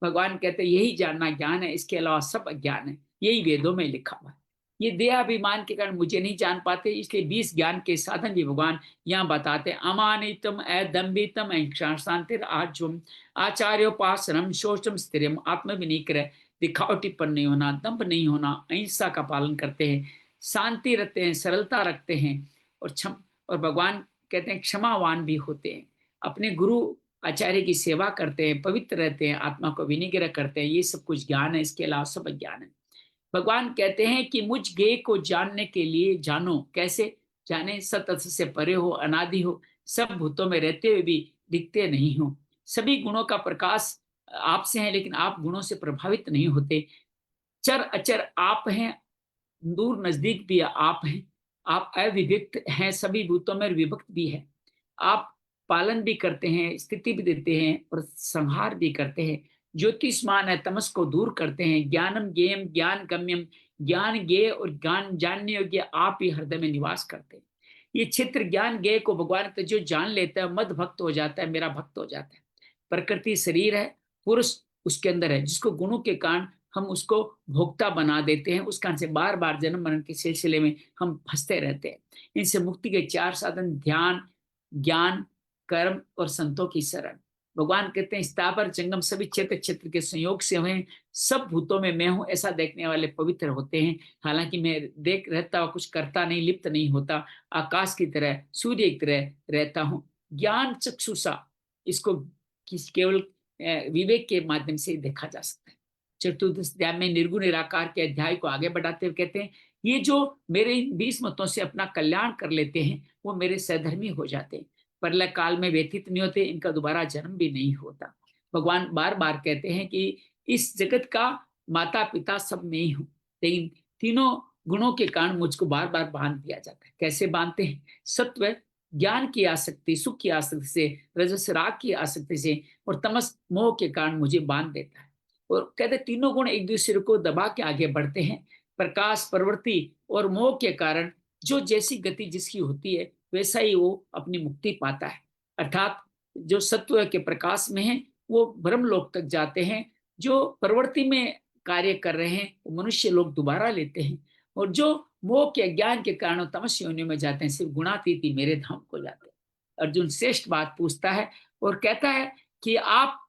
भगवान कहते हैं यही जानना ज्ञान है, इसके अलावा सब अज्ञान है, यही वेदों में लिखा हुआ है। ये देहाभिमान के कारण मुझे नहीं जान पाते, इसलिए 20 ज्ञान के साधन भी भगवान यहाँ बताते हैं। अमानितम अदम्बितम शांतिर आज्वम आचार्योपासनम शोषम स्थिरम, आत्मविनिग्रह, दिखावटीपन नहीं होना, दंभ नहीं होना, अहिंसा का पालन करते हैं, शांति रखते हैं, सरलता रखते हैं और भगवान कहते हैं क्षमावान भी होते हैं, अपने गुरु आचार्य की सेवा करते हैं, पवित्र रहते हैं, आत्मा को विनिग्रह करते हैं। ये सब कुछ ज्ञान है, इसके अलावा सब ज्ञान है। भगवान कहते हैं कि मुझ ज्ञेय को जानने के लिए जानो। कैसे जाने, सत से परे हो, अनादि हो, सब भूतों में रहते हुए भी दिखते नहीं हो, सभी गुणों का प्रकाश आपसे है लेकिन आप गुणों से प्रभावित नहीं होते, चर अचर आप हैं, दूर नजदीक भी आप हैं, आप अविभक्त हैं, सभी भूतों में विभक्त भी है, आप पालन भी करते हैं, स्थिति भी देते हैं और संहार भी करते हैं, ज्योतिषमान है, तमस को दूर करते हैं, ज्ञानम ज्ञेयम ज्ञान गम्यम, ज्ञान ज्ञेय और ज्ञान जानने योग्य आप ही हृदय में निवास करते हैं। ये क्षेत्र ज्ञान ज्ञेय को भगवान का जो जान लेता है मद भक्त हो जाता है, मेरा भक्त हो जाता है। प्रकृति शरीर है, पुरुष उसके अंदर है, जिसको गुणों के कारण हम उसको भोक्ता बना देते हैं, उस कारण से बार बार जन्म मरण के सिलसिले में हम फंसते रहते हैं। इनसे मुक्ति के 4 साधन ध्यान, ज्ञान, कर्म और संतों की शरण। भगवान कहते हैं स्थावर जंगम सभी क्षेत्र क्षेत्र के संयोग से हुए, सब भूतों में मैं हूं ऐसा देखने वाले पवित्र होते हैं। हालांकि मैं देख रहता हुआ कुछ करता नहीं, लिप्त नहीं होता, आकाश की तरह सूर्य की तरह रहता हूं। ज्ञान चक्षुषा, इसको केवल विवेक के माध्यम से देखा जा सकता है। चतुर्दश अध्याय में निर्गुण निराकार के अध्याय को आगे बढ़ाते हुए कहते हैं ये जो मेरे इन 20 मतों से अपना कल्याण कर लेते हैं वो मेरे सहधर्मी हो जाते हैं, प्रलय काल में व्यथित नहीं होते, इनका दोबारा जन्म भी नहीं होता। भगवान बार बार कहते हैं कि इस जगत का माता पिता सब मैं ही हूं, लेकिन तीनों गुणों के कारण मुझको बार बार बांध दिया जाता है। कैसे बांधते हैं? सत्व ज्ञान की आसक्ति, सुख की आसक्ति से, रजस राग की आसक्ति से, और तमस मोह के कारण मुझे बांध देता है। और कहते तीनों गुण एक दूसरे को दबा के आगे बढ़ते हैं। प्रकाश, प्रवृत्ति और मोह के कारण जो जैसी गति जिसकी होती है वैसा ही वो अपनी मुक्ति पाता है। अर्थात जो सत्व के प्रकाश में है वो ब्रह्मलोक तक जाते हैं, जो प्रवृत्ति में कार्य कर रहे हैं वो मनुष्य लोग दोबारा लेते हैं, और जो मोह के ज्ञान के कारण तमस योनियों में जाते हैं सिर्फ गुणातीत मेरे धाम को जाते हैं। अर्जुन श्रेष्ठ बात पूछता है और कहता है कि आप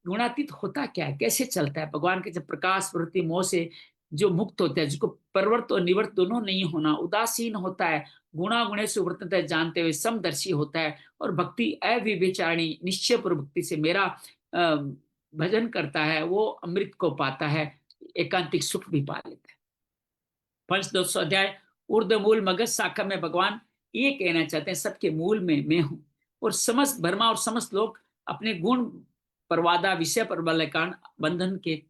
गुणातीत होता क्या है, कैसे चलता है? भगवान के जब प्रकाश प्रवृत्ति मोह से जो मुक्त होता है, जिसको परवर्त और निवर्त दोनों नहीं होना, उदासीन होता है, गुणा गुणे से वर्तनता जानते हुए समदर्शी होता है, और भक्ति अविवेचारणी निश्चय पूर्व भक्ति से मेरा भजन करता है, वो अमृत को पाता है, एकांतिक सुख भी पा लेता है। पंचदश अध्याय ऊर्ध्व मूल मगध शाखा में भगवान ये कहना चाहते हैं सबके मूल में मैं हूं, और समस्त ब्रह्मा और समस्त लोग अपने गुण परवादा विषय पर कारण बंधन के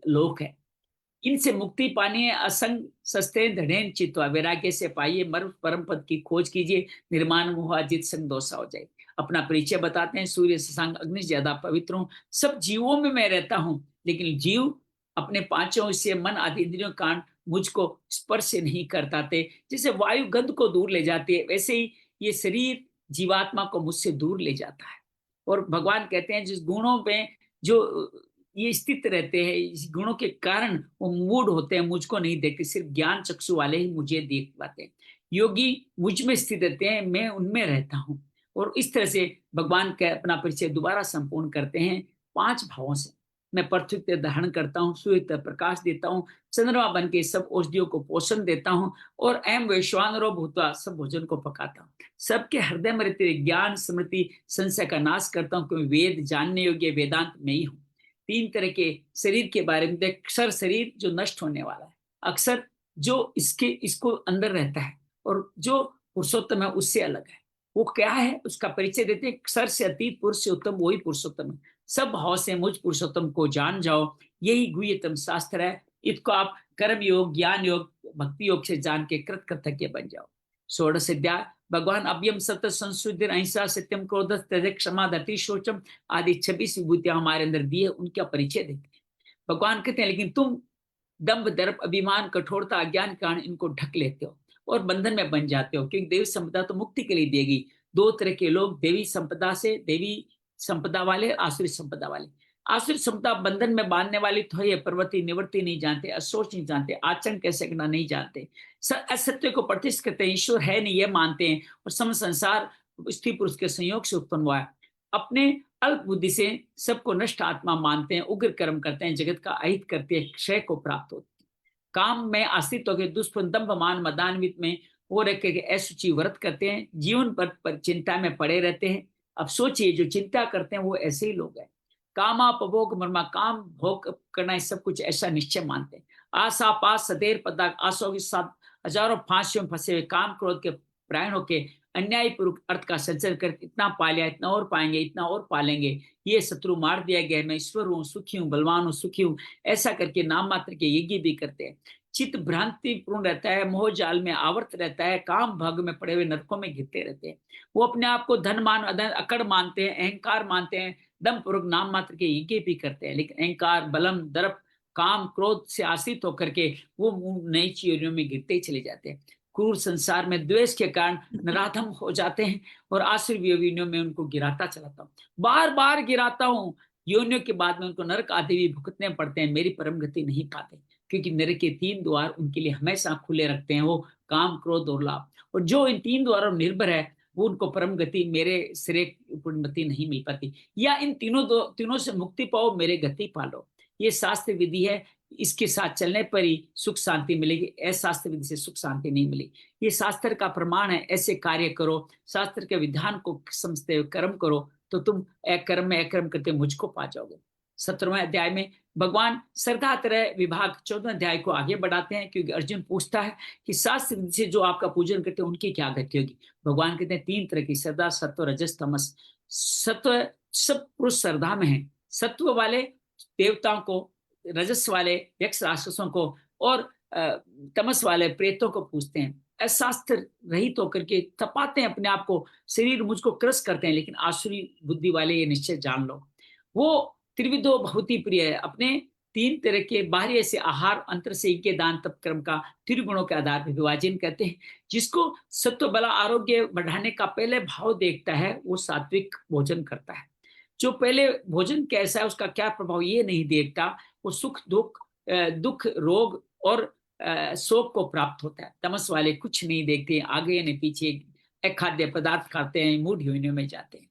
लोक है। इनसे मुक्ति पानी है, असंग सस्ते दृढ़ चित्वा, वैराग्य से पाइए, मर्म परम पद की खोज कीजिए, निर्माण मोह जित संग दोषा हो जाए। अपना परिचय बताते हैं, सूर्य शशांक अग्नि ज्यादा पवित्र हूं, सब जीवों में मैं रहता हूं, लेकिन जीव अपने पांचों से मन आदि इंद्रियों कारण मुझको स्पर्श नहीं करताते। जैसे वायु गंध को दूर ले जाती है, वैसे ही ये शरीर जीवात्मा को मुझसे दूर ले जाता है। और भगवान कहते हैं जिस गुणों में जो ये स्थित रहते हैं, इस गुणों के कारण वो मूड होते हैं, मुझको नहीं देखते, सिर्फ ज्ञान चक्षु वाले ही मुझे देख पाते हैं। योगी मुझ में स्थित रहते हैं, मैं उनमें रहता हूं। और इस तरह से भगवान का अपना परिचय दोबारा संपूर्ण करते हैं 5 भावों से। मैं पृथ्वी पे धारण करता हूँ, सूर्य तक प्रकाश देता हूँ, चंद्रमा बन के सब औषधियों को पोषण देता हूँ, और एम वैश्वानरो भूतवा सब भोजन को पकाता हूँ। सबके हृदय में रहते ज्ञान स्मृति संशय का नाश करता हूँ, क्योंकि वेद जानने योग्य वेदांत में ही हूँ। 3 तरह के शरीर के बारे में, अक्षर शरीर जो नष्ट होने वाला है, अक्षर जो इसको अंदर रहता है, और जो पुरुषोत्तम है उससे अलग है। वो क्या है उसका परिचय देते हैं, अक्षर से अतीत पुरुष से उत्तम वही पुरुषोत्तम है। सब भाव से मुझ पुरुषोत्तम को जान जाओ, यही गुह्यतम शास्त्र है। इसको आप कर्म योग, ज्ञान योग, भक्ति योग से जान के कृत कृतज्ञ बन जाओ। षोडश अध्याय भगवान अव्यम सत्य संशुद्ध अहिंसा सत्यम क्रोध त्यज क्षमा धति शोचम आदि 26 विभूतियां हमारे अंदर दी है, उनका परिचय देते हैं। भगवान कहते हैं लेकिन तुम दंभ दर्प अभिमान कठोरता अज्ञान के कारण इनको ढक लेते हो और बंधन में बन जाते हो, क्योंकि देवी संपदा तो मुक्ति के लिए देगी। 2 तरह के लोग, देवी संपदा से देवी संपदा वाले, आसुरी संपदा वाले। आसुरी संपदा बंधन में बांधने वाली तो है, प्रवृत्ति निवृत्ति नहीं जानते, असोच नहीं जानते, आचरण कैसे करना नहीं जानते, असत्य को प्रतिष्ठित करते हैं, ईश्वर है नहीं ये मानते हैं, और सम संसार स्त्री पुरुष के संयोग से उत्पन्न हुआ है। अपने अल्प बुद्धि से सबको नष्ट आत्मा मानते हैं, उग्र कर्म करते हैं, जगत का अहित करते हैं, क्षय को प्राप्त होते हैं। काम में आश्रित होकर दुष्पन्न दंभ मान मदान्वित में वो रख के असुचि व्रत करते हैं, जीवन पर चिंता में पड़े रहते हैं। अब सोचिए जो चिंता करते हैं वो ऐसे ही लोग हैं। कामापभोग मर्मा, काम भोग करना है सब कुछ ऐसा निश्चय मानते हैं। आशा पास सदैर पदार्थ, आशा के साथ हजारों फांसियों में फंसे हुए, काम क्रोध के प्रायण होके अन्याय पूर्वक अर्थ का संचरण कर इतना पा लिया, इतना और पाएंगे, इतना और पालेंगे, ये शत्रु मार दिया गया, मैं ईश्वर हूँ, सुखी हूँ, बलवान हूँ, सुखी हूँ, ऐसा करके नाम मात्र के यज्ञ भी करते हैं। चित्त भ्रांति पूर्ण रहता है, मोह जाल में आवर्त रहता है, काम भाग में पड़े हुए नरकों में घिरते रहते हैं। वो अपने आप को धन मान अधन अकड़ मानते हैं, अहंकार मानते हैं, दम पूर्वक नाम मात्र के यज्ञ भी करते हैं, लेकिन अहंकार बलम दर्प काम क्रोध से आश्रित होकर के वो नई चीजों में गिरते ही चले जाते हैं। क्रूर संसार में द्वेष के कारण नराधम हो जाते हैं और आसुरी योनियों में उनको गिराता चलाता हूँ, बार बार गिराता हूँ। योनियों के बाद में उनको नरक आदि भी भुगतने पड़ते हैं, मेरी परम गति नहीं पाते, क्योंकि नरक के 3 द्वार उनके लिए हमेशा खुले रखते हैं, वो काम, क्रोध और लाभ। और जो इन 3 द्वारों निर्भर है वो उनको परम गति, मेरे श्रेय पूर्णमति नहीं मिल पाती। या इन तीनों से मुक्ति पाओ, मेरे गति पालो। ये शास्त्र विधि है, इसके साथ चलने पर ही सुख शांति मिलेगी, अशास्त्र विधि से सुख शांति नहीं मिलेगी। ये शास्त्र का प्रमाण है, ऐसे कार्य करो, शास्त्र के विधान को समझते हुए कर्म करो, तो तुम अकर्म में अकर्म करके मुझको पा जाओगे। 17वें अध्याय में भगवान श्रद्धा तरह विभाग 14वें अध्याय को आगे बढ़ाते हैं, क्योंकि अर्जुन पूछता है कि शास्त्र विधि से जो आपका पूजन करते हैं उनकी क्या गति होगी। भगवान कहते हैं 3 तरह की श्रद्धा, सत्व, रजस, तमस। सत्व सब पुरुष श्रद्धा में है, सत्व वाले देवताओं को, रजस वाले यक्ष राक्षसों को, और तमस वाले प्रेतों को पूछते हैं। अशास्त्र रहित होकर के तपाते हैं अपने आप को, शरीर मुझको क्रस करते हैं। लेकिन आसुरी बुद्धि वाले ये निश्चय जान लो, वो त्रिविधो बहुत ही प्रिय है। अपने 3 तरह के बाहरी ऐसे आहार, अंतर से यज्ञ, दान, तप, कर्म का त्रिगुणों के आधार पर विभाजन कहते हैं। जिसको सत्व, बल, आरोग्य बढ़ाने का पहले भाव देखता है वो सात्विक भोजन करता है। जो पहले भोजन कैसा है, उसका क्या प्रभाव, ये नहीं देखता, वो सुख दुख, रोग और शोक को प्राप्त होता है। तमस वाले कुछ नहीं देखते, आगे यानी पीछे अखाद्य पदार्थ खाते हैं, मूढ़ योनियों में जाते हैं।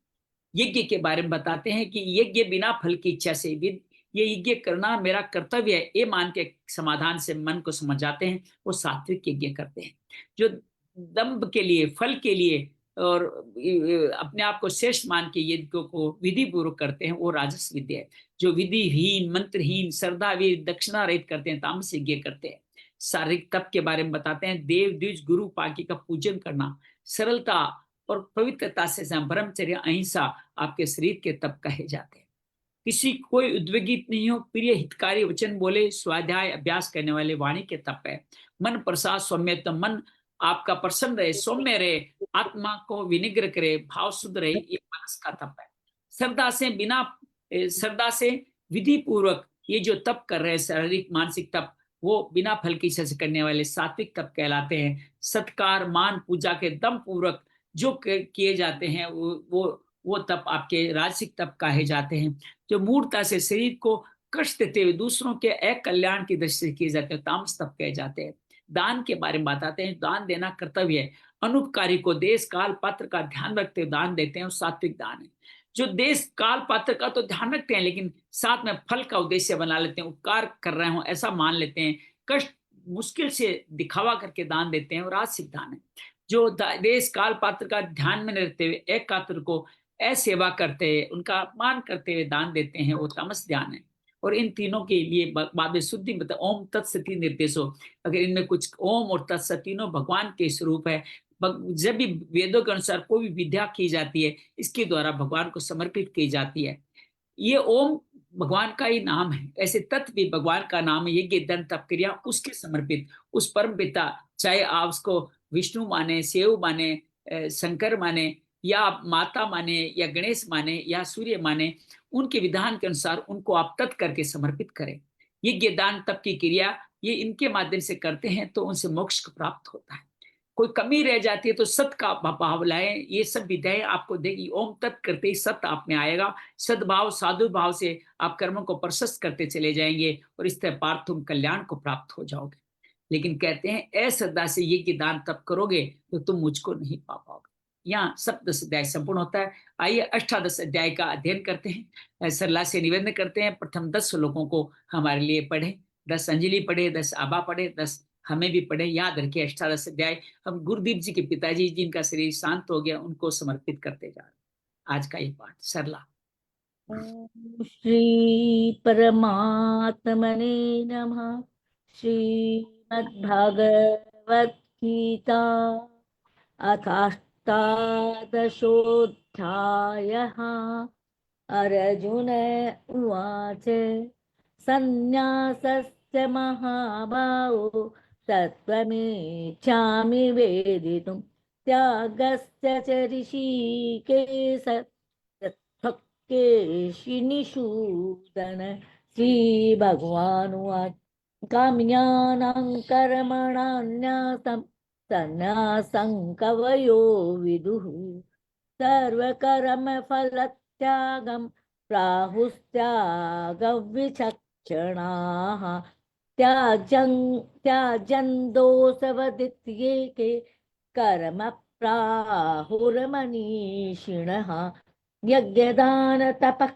यज्ञ के बारे में बताते हैं कि यज्ञ बिना फल की इच्छा से, ये यज्ञ करना मेरा कर्तव्य है, ये मान के समाधान से मन को समझ जाते हैं, वो सात्विक यज्ञ करते हैं। जो दंभ के लिए, फल के लिए और अपने आप को श्रेष्ठ मान के यज्ञ को विधि पूर्वक करते हैं, वो राजस विद्या है। जो विधिहीन, मंत्रहीन, श्रद्धावीर, दक्षिणा रहित करते हैं, तामस यज्ञ करते हैं। शारीरिक तप के बारे में बताते हैं, देव, द्विज, गुरु, पाकी का पूजन करना, सरलता और पवित्रता से ब्रह्मचर्य, अहिंसा आपके शरीर के तप कहे जाते हैं। किसी कोई उद्वेगित नहीं हो, प्रिय हितकारी वचन बोले, स्वाध्याय अभ्यास करने वाले वाणी के तप है। मन प्रसाद सौम्यतम, मन आपका प्रसन्न रहे, सौम्य रहे, आत्मा को विनिग्र करे, भाव शुद्ध रहे, ये मनस का तप है। श्रद्धा से विधि पूर्वक ये जो तप कर रहे हैं, शारीरिक मानसिक तप, वो बिना फल की इच्छा से करने वाले सात्विक तप कहलाते हैं। सत्कार, मान, पूजा के दम पूर्वक जो किए जाते हैं वो तप आपके राजसिक तप कहे जाते हैं। जो मूर्ता से शरीर को कष्ट देते हुए दूसरों के अकल्याण की दृष्टि से किए जाते हैं, तामस तप कहे जाते हैं। दान के बारे में बताते हैं, दान देना कर्तव्य है। अनुपकारी को देश काल पात्र का ध्यान रखते हुए दान देते हैं, वो सात्विक दान है। जो देश काल पात्र का तो ध्यान रखते हैं, लेकिन साथ में फल का उद्देश्य बना लेते हैं, उपकार कर रहे हो ऐसा मान लेते हैं, कष्ट मुश्किल से दिखावा करके दान देते हैं, और राजसिक दान है। जो देश काल पात्र का ध्यान में रहते हुए एक कात्र को असेवा करते हैं, उनका अपमान करते हुए दान देते हैं, वो तामस ध्यान है। और इन तीनों के लिए बाद में शुद्धि मतलब ओम तत्सती निर्देशो, अगर इनमें कुछ ओम और तत्सत तीनों भगवान के स्वरूप है। जब भी वेदों के अनुसार कोई भी विद्या की जाती है, इसके द्वारा भगवान को समर्पित की जाती है। ये ओम भगवान का ही नाम है, ऐसे तत्व भी भगवान का नाम है। यज्ञ, दान, तप, क्रिया उसके समर्पित, उस परम पिता, चाहे आप उसको विष्णु माने, शिव माने, शंकर माने, या माता माने, या गणेश माने, या सूर्य माने, उनके विधान के अनुसार उनको आप तत् करके समर्पित करें। यज्ञ, दान, तप की क्रिया ये इनके माध्यम से करते हैं तो उनसे मोक्ष प्राप्त होता है। कोई कमी रह जाती है तो सत का भाव लाएं, ये सब विद्याएं आपको देगी। ओम तत् करते ही सत आप में आएगा। सद्भाव, साधु भाव से आप कर्मों को प्रशस्त करते चले जाएंगे और इस तरह पार तुम कल्याण को प्राप्त हो जाओगे। लेकिन कहते हैं अश्रद्धा से यज्ञ, दान, तप करोगे तो तुम मुझको नहीं पा पाओगे। यहाँ 17 अध्याय संपूर्ण होता है। आइए 18 अध्याय का अध्ययन करते हैं। सरला से निवेदन करते हैं, प्रथम 10 श्लोकों को हमारे लिए पढ़े, 10 अंजलि पढ़े, 10 आबा पढ़े, 10 हमें भी पढ़े। याद रखिए 18 अध्याय हम गुरुदीप जी के पिताजी जिनका शरीर शांत हो गया उनको समर्पित करते जा रहे। आज का ये पाठ सरला।
श्री परमात्मने नमः। श्रीमद्भागवत गीता अथाष्टादशोऽध्यायः। अर्जुन उवाच सन्न्यासस्य महाबाहो तत्त्वमेच्छामि वेदितुं त्यागस्य च ऋषिकेश केशिनिषूदन। श्रीभगवानुवाच काम्यानां कर्मणान्यासं सन्नासङ्कवयो विदुः सर्वकर्मफलत्यागं प्राहुस्त्यागविचक्षणाः त्याजन्तोऽसवदित्येके कर्म प्राहुर्मनीषिणः यज्ञदानतपः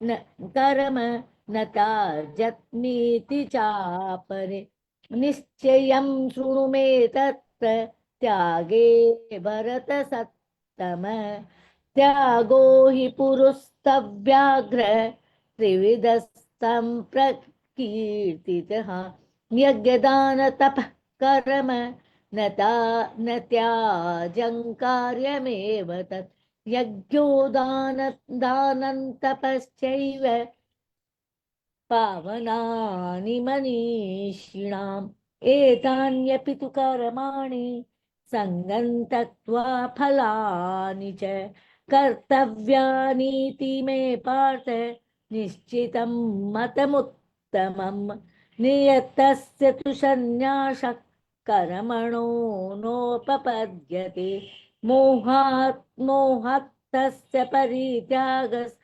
न कर्म न त्याजन्नीति चापरे निश्चयं शृणु मे तत्र त्यागे भरतसत्तम त्यागो हि पुरुस्तव्याघ्र त्रिविधस्तं प्रकीर्तितः यज्ञदानतपः कर्म न त्याजं कार्यमेव तत् यज्ञो दानन्तपश्चैव पावनानि मनीषिणाम् एतान्यपि तु कर्माणि सङ्गं त्यक्त्वा फलानि च कर्तव्यानीति मे पार्थ निश्चितं मतमुत्तमम् नियतस्य तु सन्न्यासः कर्मणो नोपपद्यते मोहात्तस्य परित्यागस्तामसः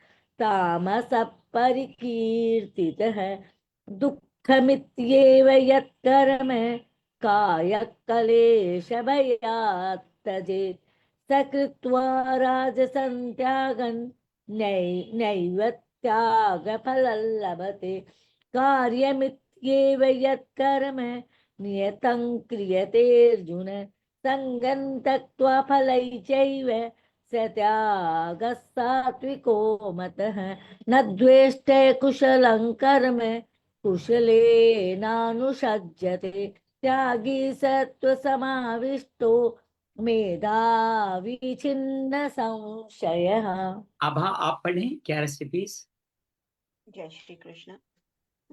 परिकीर्तितः दुःखमित्येव यत्कर्म कायक्लेशभयात् त्यजेत् स कृत्वा राजसं त्यागन् नैव त्यागफलं लभते कार्यमित्येव यत्कर्म नियतं क्रियतेऽर्जुन सङ्गं त्यक्त्वा फलैश्चैव स त्यागः सात्विको मतः न द्वेष्टे कुशलं कर्म कुशलेनानुषज्यते त्यागी सत्त्वसमाविष्टो मेधावी छिन्न संशयः।
आभा आप पढ़ें 11 से 20।
जय श्री कृष्ण।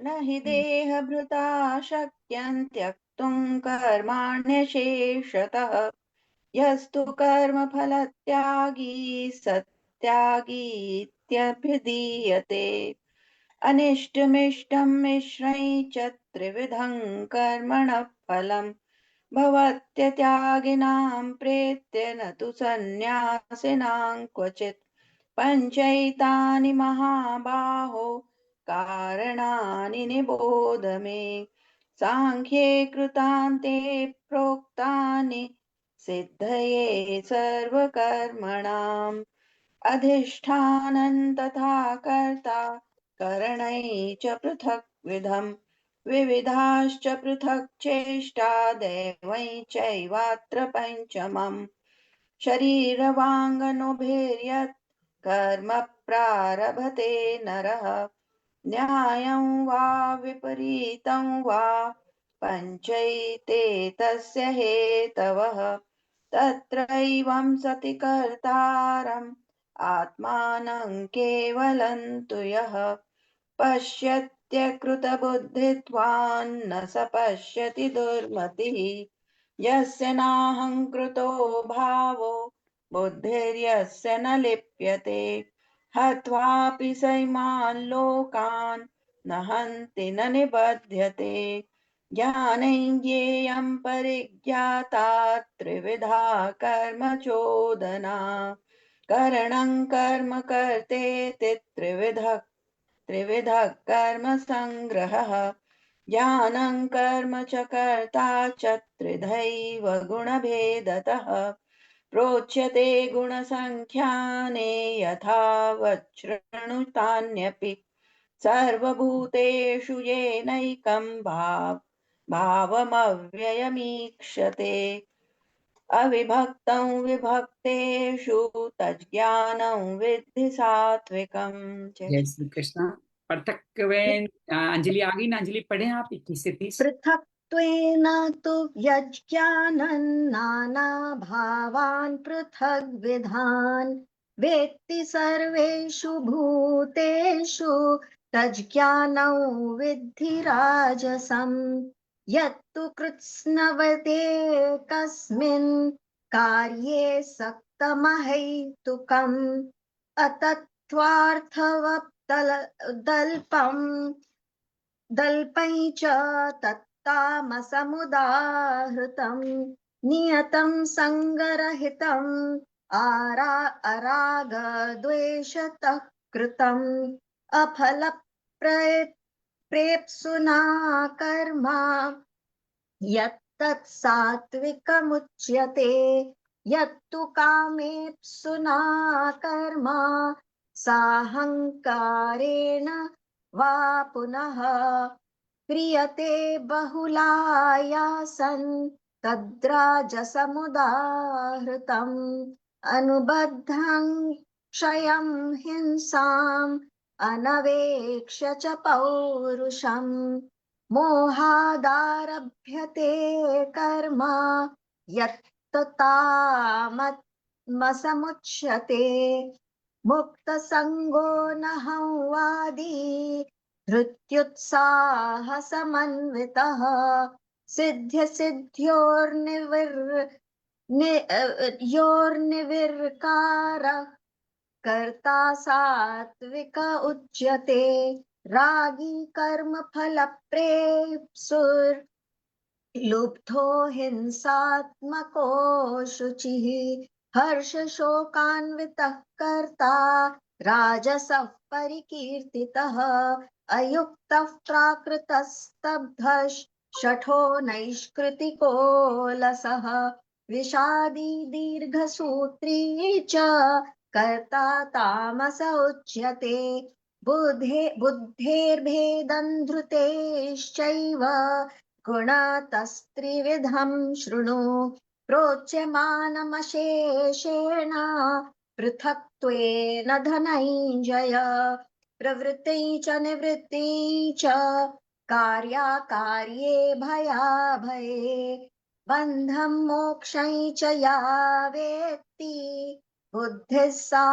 न हि देहभृता शक्यं त्यक्तुं कर्माण्यशेषतः यस्तु कर्मफलत्यागी सत्यागीत्यभिधीयते अनिष्टमिष्टं मिश्रै च त्रिविधं कर्मणः फलं भवत्यत्यागिनां प्रेत्य न तु सन्न्यासिनां क्वचित् पञ्चैतानि महाबाहो कारणानि निबोध मे सांख्ये कृतान्ते प्रोक्तानि सिद्धये सर्वकर्मणाम् अधिष्ठानं तथा कर्ता करणै च पृथक् विविधाश्च पृथक् चेष्टा दैवै चैवात्र पञ्चमम् शरीरवाङ्मनोभिर्यत् कर्म प्रारभते नरः न्यायं वा विपरीतं वा पञ्चैते तस्य हेतवः तत्रैवं सति कर्तारम् आत्मानं केवलं तु यः पश्यत्यकृतबुद्धित्वान् न स पश्यति दुर्मतिः यस्य नाहङ्कृतो भावो बुद्धिर्यस्य न लिप्यते हत्वापि सैमान् लोकान् न हन्ति न निबध्यते ज्ञानैज्ञेयं परिज्ञाता त्रिविधा कर्म चोदना करणं कर्म कर्तेति त्रिविधः कर्म संग्रहः ज्ञानं कर्म च कर्ता च त्रिधैव गुणभेदतः प्रोच्यते गुणसङ्ख्याने यथावत् शृणुतान्यपि सर्वभूतेषु येनैकं भावमव्ययमीक्षते अविभक्तं विभक्तेषु तज्ज्ञानं विद्धि सात्विकम्।
जय श्री कृष्ण। पृथक्त्वेन अंजलि आ गई ना, अंजलि पढ़ें आप 21 से 30।
पृथक्त्वेन तु यज्ज्ञानं नानाभावान् पृथग्विधान् वेत्ति सर्वेषु भूतेषु तज्ज्ञानं विद्धि राजसम् यत्तु कृत्स्नवदेकस्मिन् कार्ये सक्तमहैतुकम् अतत्त्वार्थवदल्पम् दल्पै च तामसमुदाहृतं नियतं सङ्गरहितं अरागद्वेषतः कृतम् अफलप्रेप्सुना कर्म यत्तत् सात्विकमुच्यते यत्तु कामेप्सुना कर्म साहङ्कारेण वा पुनः क्रियते बहुलायासन् तद्राजसमुदाहृतम् अनुबद्धं क्षयं हिंसाम् अनवेक्ष्य च पौरुषम् मोहादारभ्यते कर्म यत्ततामसमुच्यते मुक्तसङ्गो न संवादी धृत्युत्साहसमन्वितः योर्निविर्कारः कर्ता सात्विक उच्यते रागी कर्म फलप्रेप्सुर् लुब्धो हिंसात्मको शुचिः हर्ष शोकान्वितः कर्ता राजसः परिकीर्तितः अयुक्तः प्राकृतस्तब्धः शठो नैष्कृतिको लसः विषादी दीर्घसूत्री च कर्ता तामस उच्यते बुद्धेर्भेदं धृतेश्चैव गुणतस्त्रिविधं शृणु प्रोच्यमानमशेषेण पृथक्त्वेन धनञ्जय प्रवृत्ति च निवृत्ति च कार्याकार्ये भयाभये बन्धं मोक्षं च या वेत्ति बुद्धिः सा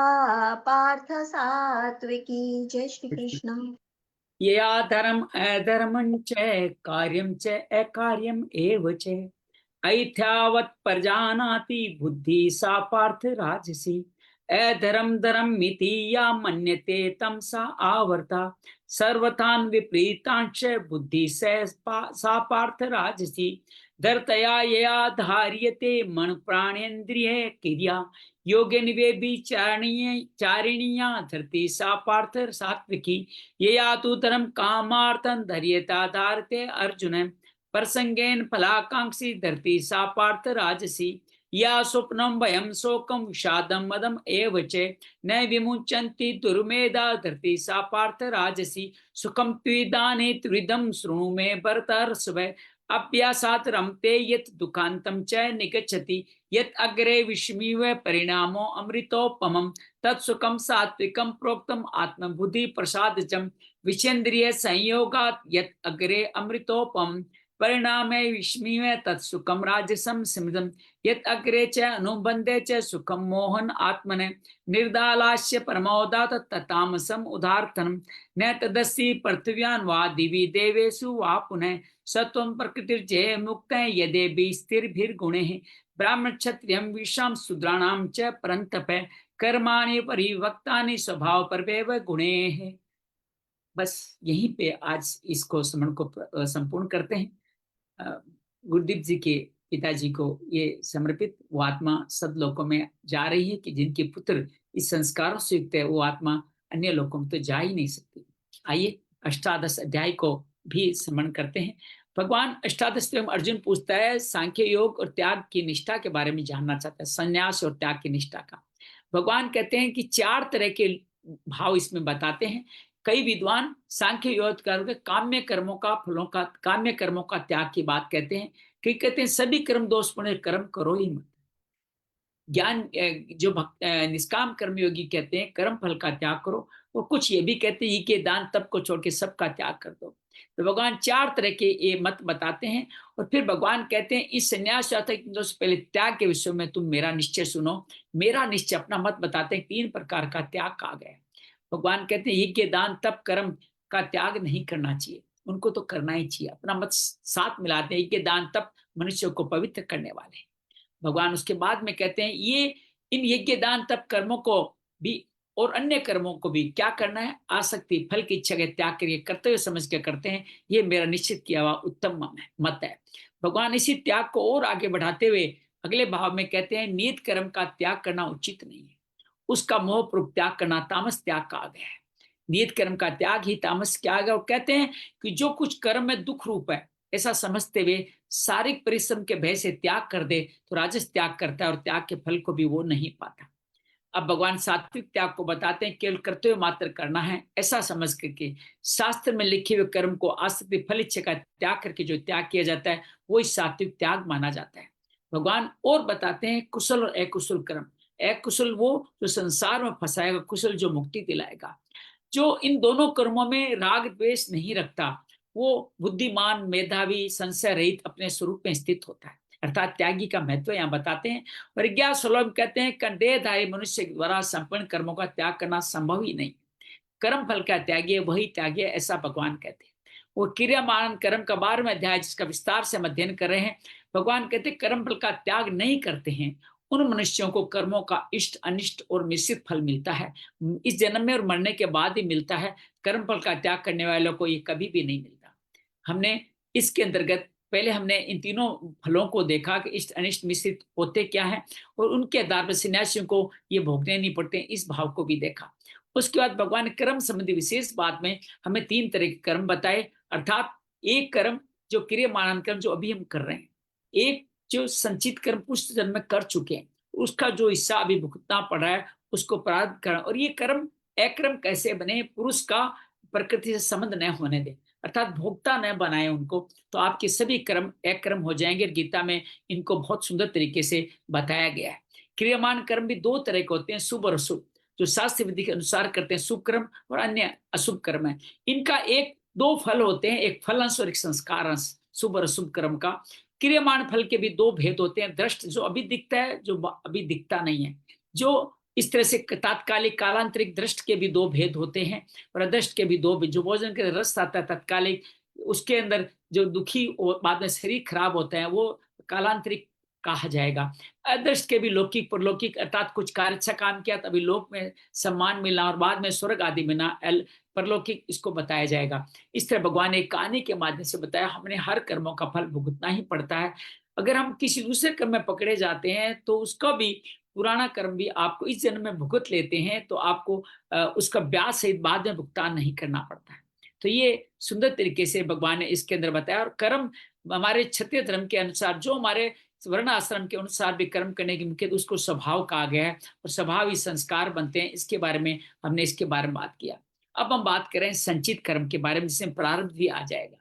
पार्थ सात्विकी। जय श्री कृष्ण।
यया धर्म अधर्मं च कार्यं च अकार्यम् एव च ऐथ्यावत् प्रजानाति बुद्धि सा पार्थ राजसी अधर्म धर्म मिति या मन्यते तं सा आवर्ता सर्वथान् विपरीतांश्च बुद्धि सा पार्थ राजसी धर्तया यया धार्यते मन प्राणेन्द्रिय क्रिया योगे निवेबी चारिणीया धरती सा पार्थ सात्विकी यया तु धर्म कामार्थं धर्यता धारते अर्जुन प्रसंगेन फलाकांक्षी धरती सा पार्थ राजसी या स्वप्नं भयं शोकं विषादं मदम् एव च न विमुञ्चन्ति दुर्मेधा धरती सा पार्थ राजसी सुखं त्विदाने त्रिविधं शृणु मे भरतर्षभ अभ्यासात् रमते यत् दुःखान्तं च निगच्छति यत् अग्रे विस्मिव परिणामो अमृतोपमं तत्सुखं सात्विकं प्रोक्तम् आत्मबुद्धि प्रसादजं विषेन्द्रिय संयोगात् यत् अग्रे अमृतोपमं परिणामे विस्मिव तत्सुखं राजसं स्मृतं यत् अग्रे च अनुबन्धे च सुखं मोहन आत्मने निर्दालास्य परमोदात ततामसम् उदार्थनं न तदस्ति पृथिव्यां वा दिवि देवेषु वा पुनः सत्वं प्रकृतिर्जय मुक्तः यदेभिः स्थिरभिर्गुणैः ब्राह्मण क्षत्रियं विशां शूद्राणां च परन्तप कर्माणि परिवक्तानि स्वभाव परमेव गुणैः। बस यहीं पे आज इसको स्मरण को संपूर्ण करते हैं। गुरुदीप जी के पिताजी को ये समर्पित। वो आत्मा सदलोकों में जा रही है कि जिनके पुत्र इस संस्कारों से युक्त है, वो आत्मा अन्य लोकों में तो जा ही नहीं सकती। आइए अष्टादश अध्याय को भी स्मरण करते हैं। भगवान अष्टादश में अर्जुन पूछता है, सांख्य योग और त्याग की निष्ठा के बारे में जानना चाहता है, संन्यास और त्याग की निष्ठा का। भगवान कहते हैं कि 4 तरह के भाव इसमें बताते हैं। कई विद्वान सांख्य योग के काम्य कर्मों का फलों का काम्य कर्मों का त्याग की बात कहते हैं। कई कहते हैं सभी कर्म दोषपूर्ण कर्म करो ही मत। ज्ञान जो निष्काम कर्मयोगी कहते हैं कर्म फल का त्याग करो, और कुछ ये भी कहते हैं के दान तप को छोड़ के सबका त्याग कर दो। तो भगवान 4 तरह के ये मत बताते हैं। और फिर भगवान कहते हैं इस संन्यास यात्रा से पहले त्याग के विषय में तुम मेरा निश्चय सुनो। मेरा निश्चय अपना मत बताते हैं 3 प्रकार का त्याग कहा गया है। भगवान कहते हैं यज्ञ दान तप कर्म का त्याग नहीं करना चाहिए, उनको तो करना ही चाहिए। अपना मत साथ मिलाते हैं, यज्ञ दान तप मनुष्य को पवित्र करने वाले हैं। भगवान उसके बाद में कहते हैं ये इन यज्ञ दान तप कर्मों को भी और अन्य कर्मों को भी क्या करना है, आसक्ति फल की इच्छा के त्याग करके कर्तव्य समझ के करते हैं। ये मेरा निश्चित किया हुआ उत्तम मत है। भगवान इसी त्याग को और आगे बढ़ाते हुए अगले भाव में कहते हैं, नियत कर्म का त्याग करना उचित नहीं है, उसका मोहपूर्वक त्याग करना तामस त्याग कहा गया है। नियत कर्म का त्याग ही तामस क्या गया। और कहते हैं कि जो कुछ कर्म में दुख रूप है ऐसा समझते हुए शारीरिक परिश्रम के भय से त्याग कर दे तो राजस त्याग करता है और त्याग के फल को भी वो नहीं पाता। अब भगवान सात्विक त्याग को बताते हैं, केवल कर्तव्य मात्र करना है ऐसा समझ करके शास्त्र में लिखे हुए कर्म को आसक्ति फल इच्छा का त्याग करके जो त्याग किया जाता है वो इस सात्विक त्याग माना जाता है। भगवान और बताते हैं कुशल और अकुशल कर्म। अकुशल वो जो संसार में फंसाएगा, कुशल जो मुक्ति दिलाएगा। जो इन दोनों कर्मों में राग द्वेष नहीं रखता वो बुद्धिमान, मेधावी, संशय रहित अपने स्वरूप में स्थित होता है। अर्थात त्यागी का महत्व यहाँ बताते हैं। और 11 श्लोक में कहते हैं, कंडेधारी मनुष्य के द्वारा संपूर्ण कर्मों का त्याग करना संभव ही नहीं। कर्म फल का त्यागी है वही त्यागी है, ऐसा भगवान कहते हैं। वो क्रियामान कर्म का 12वां अध्याय जिसका विस्तार से हम अध्ययन कर रहे हैं, भगवान कहते हैं कर्म फल का त्याग नहीं करते हैं उन मनुष्यों को कर्मों का इष्ट अनिष्ट और मिश्रित फल मिलता है। इस जन्म में और मरने के बाद ही मिलता है। कर्म फल का त्याग करने वालों को ये कभी भी नहीं मिलता। हमने इसके अंतर्गत पहले हमने इन तीनों फलों को देखा कि इष्ट अनिष्ट मिश्रित होते क्या है और उनके आधार पर सन्यासियों को ये भोगने नहीं पड़ते, इस भाव को भी देखा। उसके बाद भगवान ने कर्म संबंधी विशेष बात में हमें 3 तरह के कर्म बताए। अर्थात एक कर्म जो क्रियमाण कर्म जो अभी हम कर रहे हैं, एक जो संचित कर्म उस जन्म में कर चुके हैं उसका जो हिस्सा अभी भुगतना पड़ रहा है उसको प्रारब्ध करना। और ये कर्म अक्रम कैसे बने, पुरुष का प्रकृति से संबंध न होने दे, अर्थात भोक्ता न बनाए उनको, तो आपके सभी कर्म अक्रम हो जाएंगे। गीता में इनको बहुत सुंदर तरीके से बताया गया है। क्रियमान कर्म भी 2 तरह के होते हैं, शुभ और अशुभ। जो शास्त्र विधि के अनुसार करते हैं शुभ कर्म और अन्य अशुभ कर्म है। इनका 2 फल होते हैं, एक फल अंश और एक संस्कार अंश शुभ और अशुभ कर्म का। क्रियमाण फल के भी 2 भेद होते हैं, दृष्ट जो अभी दिखता है, जो अभी दिखता नहीं है। जो इस तरह से तात्कालिक कालांतरिक दृष्ट के भी 2 भेद होते हैं और अदृष्ट के भी 2 भेद। जो भोजन के रस आता है तात्कालिक, उसके अंदर जो दुखी और बाद में शरीर खराब होता है वो कालांतरिक कहा जाएगा। अदृष्ट के भी लौकिक परलौकिक, अर्थात कुछ कार्य अच्छा काम किया तभी लोक में सम्मान मिलना और बाद में स्वर्ग आदि मिलना, परलौकिक इसको बताया जाएगा। इस तरह भगवान ने एक कहानी के माध्यम से बताया हमने हर कर्मों का फल भुगतना ही पड़ता है। अगर हम किसी दूसरे कर्म में पकड़े जाते हैं तो उसका भी पुराना कर्म भी आपको इस जन्म में भुगत लेते हैं तो आपको उसका ब्याज सहित बाद में भुगतान नहीं करना पड़ता है। तो ये सुंदर तरीके से भगवान ने इसके अंदर बताया। और कर्म हमारे क्षत्रिय धर्म के अनुसार, जो हमारे वर्ण आश्रम के अनुसार भी कर्म करने की मुख्य उसको स्वभाव कहा गया है और स्वभाव ही संस्कार बनते हैं। इसके बारे में हमने इसके बारे में बात किया। अब हम बात करें संचित कर्म के बारे में, जिसमें प्रारब्ध भी आ जाएगा।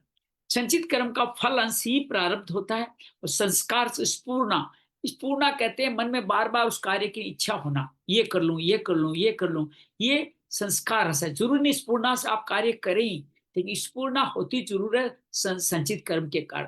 संचित कर्म का फल अंश ही प्रारब्ध होता है और संस्कार से स्फूर्णा कहते हैं मन में बार बार उस कार्य की इच्छा होना, ये कर लूं ये कर लूं ये कर लूं, ये संस्कार है। जरूर नहीं स्फूर्णा से आप कार्य करें, लेकिन स्फूर्णा होती जरूर है संचित कर्म के कारण।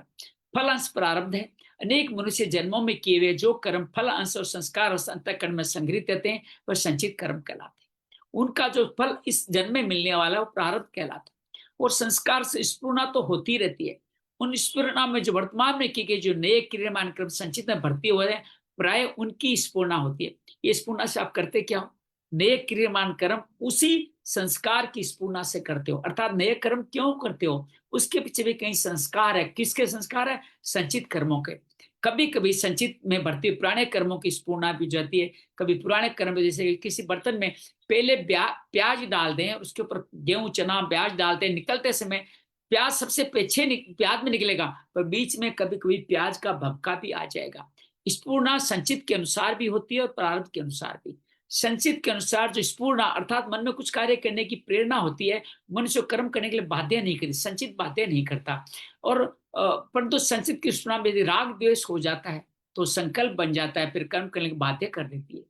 फल अंश प्रारब्ध है। अनेक मनुष्य जन्मों में किए हुए जो कर्म फल अंश और संस्कार और अंतःकरण में संग्रहित रहते हैं वह संचित कर्म कहलाते हैं। उनका जो फल इस जन्म में मिलने वाला है वो प्रारब्ध कहलाता है। और संस्कार से स्फूर्णा तो होती रहती है। उन स्फूर्णा में जो वर्तमान में की गई जो नए क्रियमान कर्म संचित में भर्ती हुए हैं प्राय उनकी स्फूर्णा होती है। ये स्फूर्णा से आप करते क्या हो, नए क्रियमान कर्म उसी संस्कार की स्फूर्णा से करते हो। अर्थात नए कर्म क्यों करते हो, उसके पीछे भी कहीं संस्कार है। किसके संस्कार है? संचित कर्मों के। कभी कभी संचित में भर्ती पुराने कर्मों की स्फूर्णा भी जाती है। कभी पुराने कर्म, जैसे किसी बर्तन में पहले प्याज डाल दें, उसके ऊपर गेहूं चना प्याज डालते हैं, निकलते समय प्याज सबसे पीछे प्याज में निकलेगा, पर बीच में कभी कभी प्याज का भभका भी आ जाएगा। स्फूर्णा संचित के अनुसार भी होती है और प्रारब्ध के अनुसार भी। संचित के अनुसार जो स्फूर्णा अर्थात मन में कुछ कार्य करने की प्रेरणा होती है, मनुष्य कर्म करने के लिए बाध्य नहीं करती, संचित बाध्य नहीं करता। और परंतु संचित की स्फूर्णा में यदि राग द्वेष हो जाता है तो संकल्प बन जाता है, फिर कर्म करने के बाध्य कर देती है।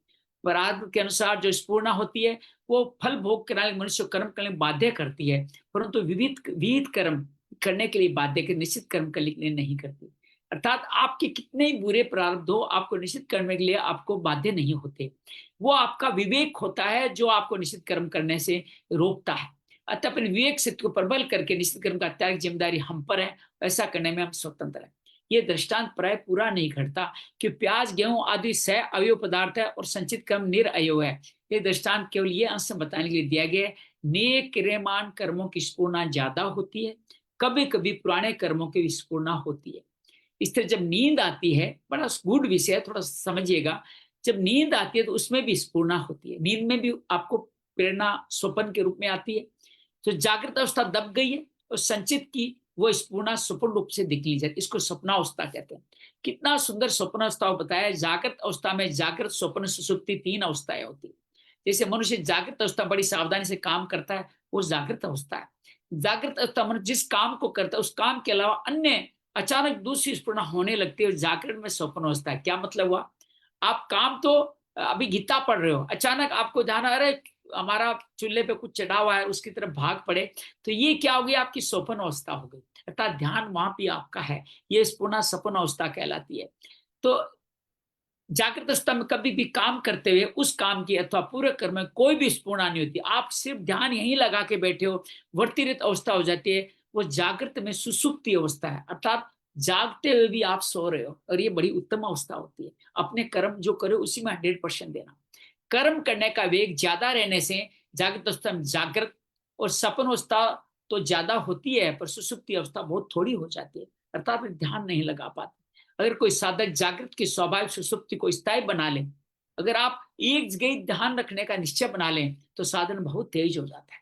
प्रारब्ध के अनुसार जो स्फूर्णा होती है वो फल भोग कराने मनुष्य कर्म करने बाध्य करती है, परंतु विविध कर्म करने के लिए बाध्य के निश्चित कर्म करने के लिए नहीं करती। अर्थात आपके कितने ही बुरे प्रारब्ध हो, आपको निश्चित करने के लिए आपको बाध्य नहीं होते। वो आपका विवेक होता है जो आपको निश्चित कर्म करने से रोकता है। अतः अपने विवेक से को प्रबल करके निश्चित कर्म का त्याग जिम्मेदारी हम पर है, ऐसा करने में हम स्वतंत्र हैं। ये दृष्टांत प्राय पूरा नहीं घटता कि प्याज गेहूं आदि सह अवयव पदार्थ है और संचित कर्म निरअवयव है। ये दृष्टांत केवल ये अंश बताने के लिए दिया गया है। नेक क्रियमान कर्मों की स्फूर्णा ज्यादा होती है, कभी कभी पुराने कर्मों की स्फूर्णा होती है। इस तरह जब नींद आती है, बड़ा गूढ़ विषय है, थोड़ा समझिएगा। जब नींद आती है तो उसमें भी स्फूर्णा होती है। नींद में भी आपको प्रेरणा स्वप्न के रूप में आती है। तो जागृत अवस्था दब गई है और संचित की वो स्फूर्णा स्वप्न रूप से दिखली जाती है। इसको स्वप्नावस्था कहते हैं। कितना सुंदर स्वप्नावस्था बताया। जागृत अवस्था में जागृत, स्वप्न, सुषुप्ति 3 अवस्थाएं होती है। जैसे मनुष्य जागृत अवस्था बड़ी सावधानी से काम करता है, वो जागृत अवस्था है। जागृत अवस्था मनुष्य जिस काम को करता है उस काम के अलावा अन्य अचानक दूसरी स्फूर्णा होने लगती है। जागृत में स्वप्न अवस्था है। क्या मतलब हुआ? आप काम तो अभी गीता पढ़ रहे हो, अचानक आपको ध्यान, अरे हमारा चूल्हे पे कुछ चढ़ा हुआ है, उसकी तरफ भाग पड़े, तो ये क्या हो गया? आपकी स्वप्न अवस्था हो गई। अर्थात ध्यान वहां भी आपका है, ये स्फूर्णा स्वप्न अवस्था कहलाती है। तो जागृत अवस्था में कभी भी काम करते हुए उस काम की अथवा पूरे कर्म में कोई भी स्फूर्णा नहीं होती। आप सिर्फ ध्यान यहीं लगा के बैठे हो, वर्तिरित अवस्था हो जाती है। वो जागृत में सुसुप्ति अवस्था है, अर्थात जागते हुए भी आप सो रहे हो, और ये बड़ी उत्तम अवस्था होती है। अपने कर्म जो करो उसी में 100% देना। कर्म करने का वेग ज्यादा रहने से जागृत अवस्था में जागृत और सपन अवस्था तो ज्यादा होती है, पर सुसुप्ति अवस्था बहुत थोड़ी हो जाती है, अर्थात ध्यान नहीं लगा पाते। अगर कोई साधक जागृत की स्वाभाविक सुसुप्ति को स्थायी बना ले, अगर आप एक जगह ध्यान रखने का निश्चय बना लें, तो साधन बहुत तेज हो जाता है।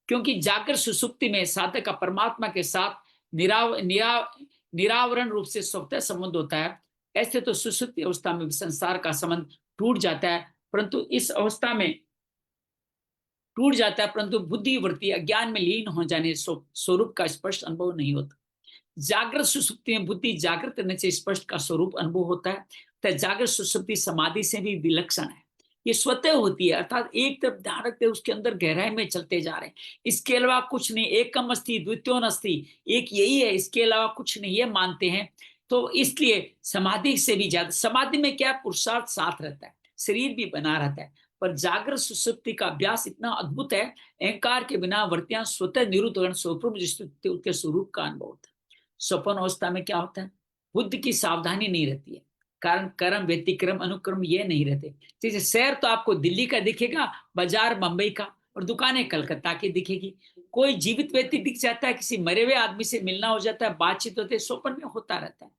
क्योंकि जागृत सुसुप्ति में साधक का परमात्मा के साथ निरावरण रूप से स्वतः संबंध होता है। ऐसे तो सुसुप्ति अवस्था में संसार का संबंध टूट जाता है, परंतु इस अवस्था में टूट जाता है, परंतु बुद्धि वृत्ति अज्ञान में लीन हो जाने स्वरूप का स्पष्ट अनुभव नहीं होता। जागृत सुसुप्ति में बुद्धि जागृत रहने से स्पष्ट का स्वरूप अनुभव होता है। तो जागृत सुसुप्ति समाधि से भी विलक्षण है। ये स्वतः होती है, अर्थात एक तरफ ध्यान रखते उसके अंदर गहराई में चलते जा रहे हैं। इसके अलावा कुछ नहीं, एकम अस्ति द्वितीयो नास्ति, एक यही है, इसके अलावा कुछ नहीं, ये मानते हैं। तो इसलिए समाधि से भी ज्यादा, समाधि में क्या पुरुषार्थ साथ रहता है, शरीर भी बना रहता है, पर जागृत सुसुप्ति का अभ्यास इतना अद्भुत है, अहंकार के बिना वृत्तियां स्वतः निरुद्ध उसके स्वरूप का अनुभव होता है। स्वप्न अवस्था में क्या होता है? बुद्धि की सावधानी नहीं रहती है, कारण कर्म व्यतिक्रम अनुक्रम ये नहीं रहते। जैसे शहर तो आपको दिल्ली का दिखेगा, बाजार मुंबई का, और दुकानें कलकत्ता की दिखेगी। कोई जीवित व्यक्ति दिख जाता है, किसी मरे हुए आदमी से मिलना हो जाता है, बातचीत होती है, स्वप्न में होता रहता है।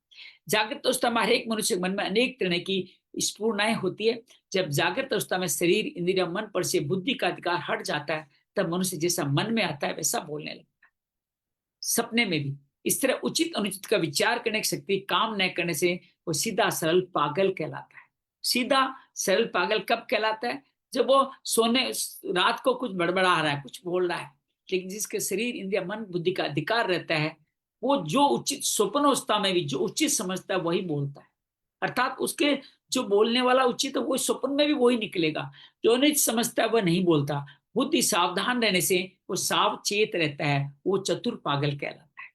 जागृत अवस्था में हर एक मनुष्य के मन में अनेक तरह की स्फूर्णाएं होती है। जब जागृत अवस्था में शरीर, इंद्रिय, मन पर से बुद्धि का अधिकार हट जाता है, तब मनुष्य जैसा मन में आता है वैसा बोलने लगता है। सपने में भी इस तरह उचित अनुचित का विचार करने की शक्ति काम न करने से वो सीधा सरल पागल कहलाता है। सीधा सरल पागल कब कहलाता है? जब वो सोने रात को कुछ बड़बड़ा रहा है, कुछ बोल रहा है, लेकिन जिसके शरीर, इंद्रिय, मन, बुद्धि का अधिकार रहता है, वो जो उचित स्वप्न अवस्था में भी जो उचित समझता है वही बोलता है। अर्थात उसके जो बोलने वाला उचित है वो स्वप्न में भी वही निकलेगा। जो अनुचित समझता है वह नहीं बोलता। बुद्धि सावधान रहने से वो सावचेत रहता है, वो चतुर पागल कहलाता है।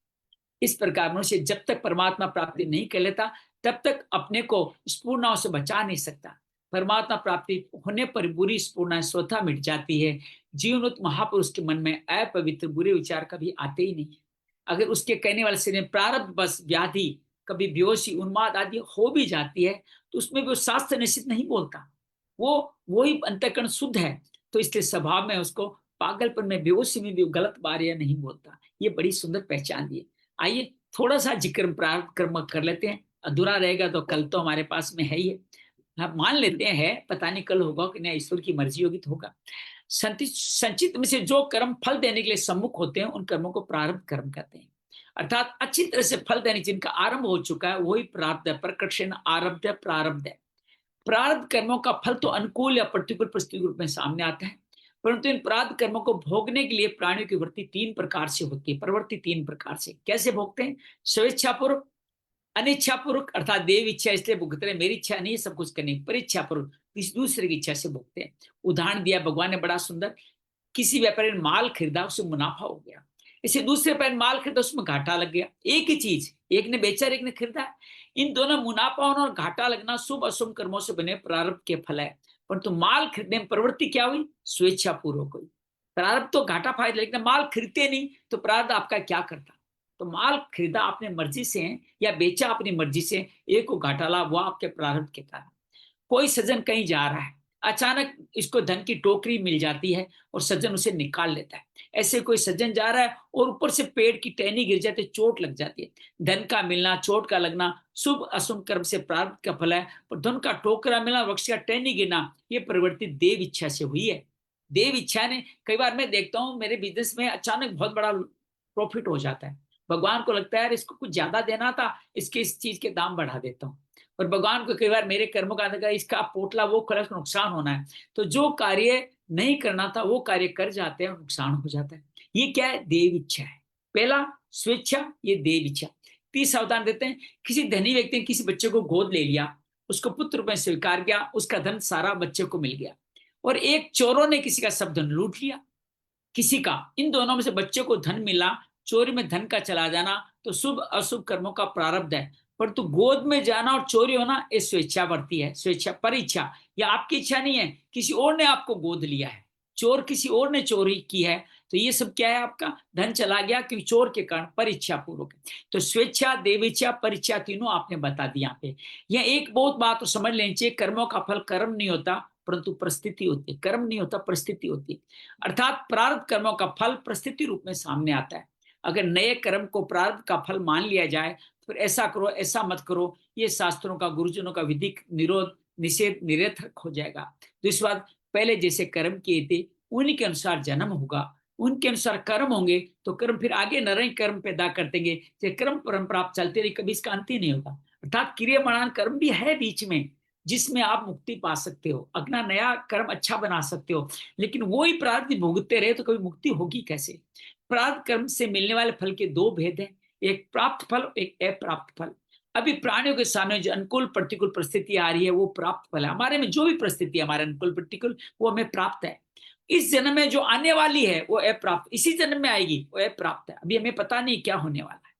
इस प्रकार मनुष्य जब तक परमात्मा प्राप्ति नहीं कर लेता, तब तक अपने को स्फूर्णाओं से बचा नहीं सकता। परमात्मा प्राप्ति होने पर बुरी स्फूर्णाएं स्वतः मिट जाती है। जीवनुत महापुरुष के मन में अपवित्र बुरे विचार कभी आते ही नहीं। अगर उसके कहने वाले शरीर में प्रारब्ध बस व्याधि, कभी बेहोशी, उन्माद आदि हो भी जाती है, तो उसमें भी वो शास्त्र निश्चित नहीं बोलता, वही अंतःकरण शुद्ध है। तो इसलिए स्वभाव में उसको पागलपन में, बेहोशी में भी गलत बारियां नहीं बोलता। ये बड़ी सुंदर पहचान दी है। आइए थोड़ा सा जिक्र प्रारंभ कर्म कर लेते हैं, अधूरा रहेगा तो कल तो हमारे पास में है ही है। हम मान लेते हैं, पता नहीं कल होगा कि नहीं, ईश्वर की मर्जी होगी तो होगा। संचित में से जो कर्म फल देने के लिए सम्मुख होते हैं उन कर्मों को प्रारब्ध कर्म कहते हैं। अर्थात अच्छी तरह से फल देने जिनका आरंभ हो चुका है वही प्रारब्ध है। प्रकर्षण आरब्ध है, प्रारब्ध है। प्रारब्ध कर्मों का फल तो अनुकूल या प्रतिकूल परिस्थिति के रूप में सामने आता है, परंतु इन प्रारब्ध कर्मों को भोगने के लिए प्राणियों की वृत्ति 3 प्रकार से होती है। प्रवृत्ति 3 प्रकार से कैसे भोगते हैं? स्वेच्छापूर्वक, अनिच्छापूर्वक, अर्थात देव इच्छा इसलिए भुगत रहे, मेरी इच्छा नहीं सब कुछ करने, पर इच्छापूर्वक किसी दूसरे की इच्छा से भोगते हैं। उदाहरण दिया भगवान ने बड़ा सुंदर। किसी व्यापारी ने माल खरीदा, उससे मुनाफा हो गया। इसे दूसरे व्यापारी ने माल खरीदा, उसमें घाटा लग गया। एक ही चीज, एक ने बेचा, एक ने खरीदा। इन दोनों मुनाफा होना और घाटा लगना शुभ अशुभ कर्मों से बने प्रारब्ध के फल है। परंतु माल खरीदने में प्रवृत्ति क्या हुई? स्वेच्छा पूर्वक हुई। प्रारब्ध तो घाटा फायदा, लेकिन माल खरीदते नहीं तो प्रारब्ध आपका क्या करता? तो माल खरीदा अपने मर्जी से है या बेचा अपनी मर्जी से, एक को घाटा ला, वो आपके प्रारब्ध के कारण। कोई सज्जन कहीं जा रहा है, अचानक इसको धन की टोकरी मिल जाती है और सज्जन उसे निकाल लेता है। ऐसे कोई सज्जन जा रहा है और ऊपर से पेड़ की टहनी गिर जाती है, चोट लग जाती है। धन का मिलना, चोट का लगना शुभ अशुभ कर्म से प्रारब्ध का फल है, पर धन का टोकरा मिलना, वृक्ष का टहनी गिरना, ये प्रवृत्ति देव इच्छा से हुई है। देव इच्छा ने, कई बार मैं देखता हूँ मेरे बिजनेस में अचानक बहुत बड़ा प्रॉफिट हो जाता है, भगवान को लगता है यार इसको कुछ ज्यादा देना था, इसके इस चीज के दाम बढ़ा देता हूँ। और भगवान को कई बार मेरे कर्मों का इसका पोटला वो खर्च, नुकसान होना है, तो जो कार्य नहीं करना था वो कार्य कर जाते हैं और नुकसान हो जाता है। ये क्या है? देव इच्छा है। पहला स्वेच्छा, ये देव इच्छा। 30 अवतार देते हैं। किसी धनी व्यक्ति ने किसी बच्चे को गोद ले लिया, उसको पुत्र रूप में स्वीकार किया, उसका धन सारा बच्चे को मिल गया। और एक चोरों ने किसी का सब धन लूट लिया, किसी का, इन दोनों में से बच्चे को धन मिला, चोरी में धन का चला जाना तो शुभ अशुभ कर्मों का प्रारब्ध है। परंतु गोद में जाना और चोरी होना ये स्वेच्छा वर्ती है, स्वेच्छा पर इच्छा, या आपकी इच्छा नहीं है, किसी और ने आपको गोद लिया है, चोर किसी और ने चोरी की है, तो ये सब क्या है? आपका धन चला गया क्योंकि चोर के कारण, पर इच्छा पूर्वक। तो स्वेच्छा, देवेच्छा, पर इच्छा तीनों आपने बता दी यहाँ पे। यह एक बहुत बात तो समझ लेनी चाहिए, कर्मों का फल कर्म नहीं होता परंतु परिस्थिति होती है। कर्म नहीं होता, परिस्थिति होती है। अर्थात प्रारब्ध कर्मों का फल परिस्थिति रूप में सामने आता है। अगर नए कर्म को प्रारब्ध का फल मान लिया जाए, फिर ऐसा करो ऐसा मत करो, ये शास्त्रों का, गुरुजनों का विधिक निरोध निषेध निरर्थक हो जाएगा। दूसरी बात, पहले जैसे कर्म किए थे उन्हीं के अनुसार जन्म होगा, उनके अनुसार कर्म होंगे, तो कर्म फिर आगे नए कर्म पैदा कर देंगे। कर्म परंपरा चलते रही, कभी इसका अंत ही नहीं होगा। अर्थात क्रियामाण कर्म भी है बीच में, जिसमें आप मुक्ति पा सकते हो, अपना नया कर्म अच्छा बना सकते हो, लेकिन वो ही प्रारब्ध भोगते रहे तो कभी मुक्ति होगी कैसे? प्रारब्ध कर्म से मिलने वाले फल के दो भेद हैं, एक प्राप्त फल, एक अप्राप्त फल। अभी प्राणियों के सामने जो अनुकूल प्रतिकूल परिस्थिति आ रही है वो प्राप्त फल है। हमारे में जो भी परिस्थिति है हमारे अनुकूल प्रतिकूल, वो हमें प्राप्त है। इस जन्म में जो आने वाली है वो अप्राप्त, इसी जन्म में आएगी, वो अप्राप्त है, अभी हमें पता नहीं क्या होने वाला है।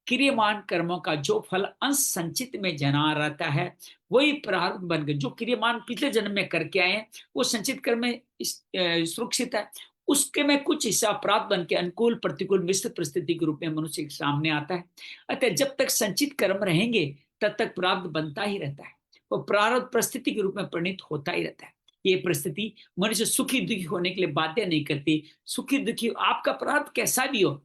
क्रियमान कर्मों का जो फल अंश संचित में जना रहता है वही प्रारब्ध बन गए। जो क्रियमान पिछले जन्म में करके आए हैं वो संचित कर्म में सुरक्षित है, उसके में कुछ हिस्सा प्राप्त बन के अनुकूल प्रतिकूल मिश्र परिस्थिति के रूप में मनुष्य के सामने आता है। अतः जब तक संचित कर्म रहेंगे तब तक प्रारब्ध बनता ही रहता है, वो प्रारब्ध परिस्थिति के रूप में परिणित होता ही रहता है। ये परिस्थिति मनुष्य सुखी दुखी होने के लिए बाध्य नहीं करती। सुखी दुखी आपका प्रारब्ध कैसा भी हो,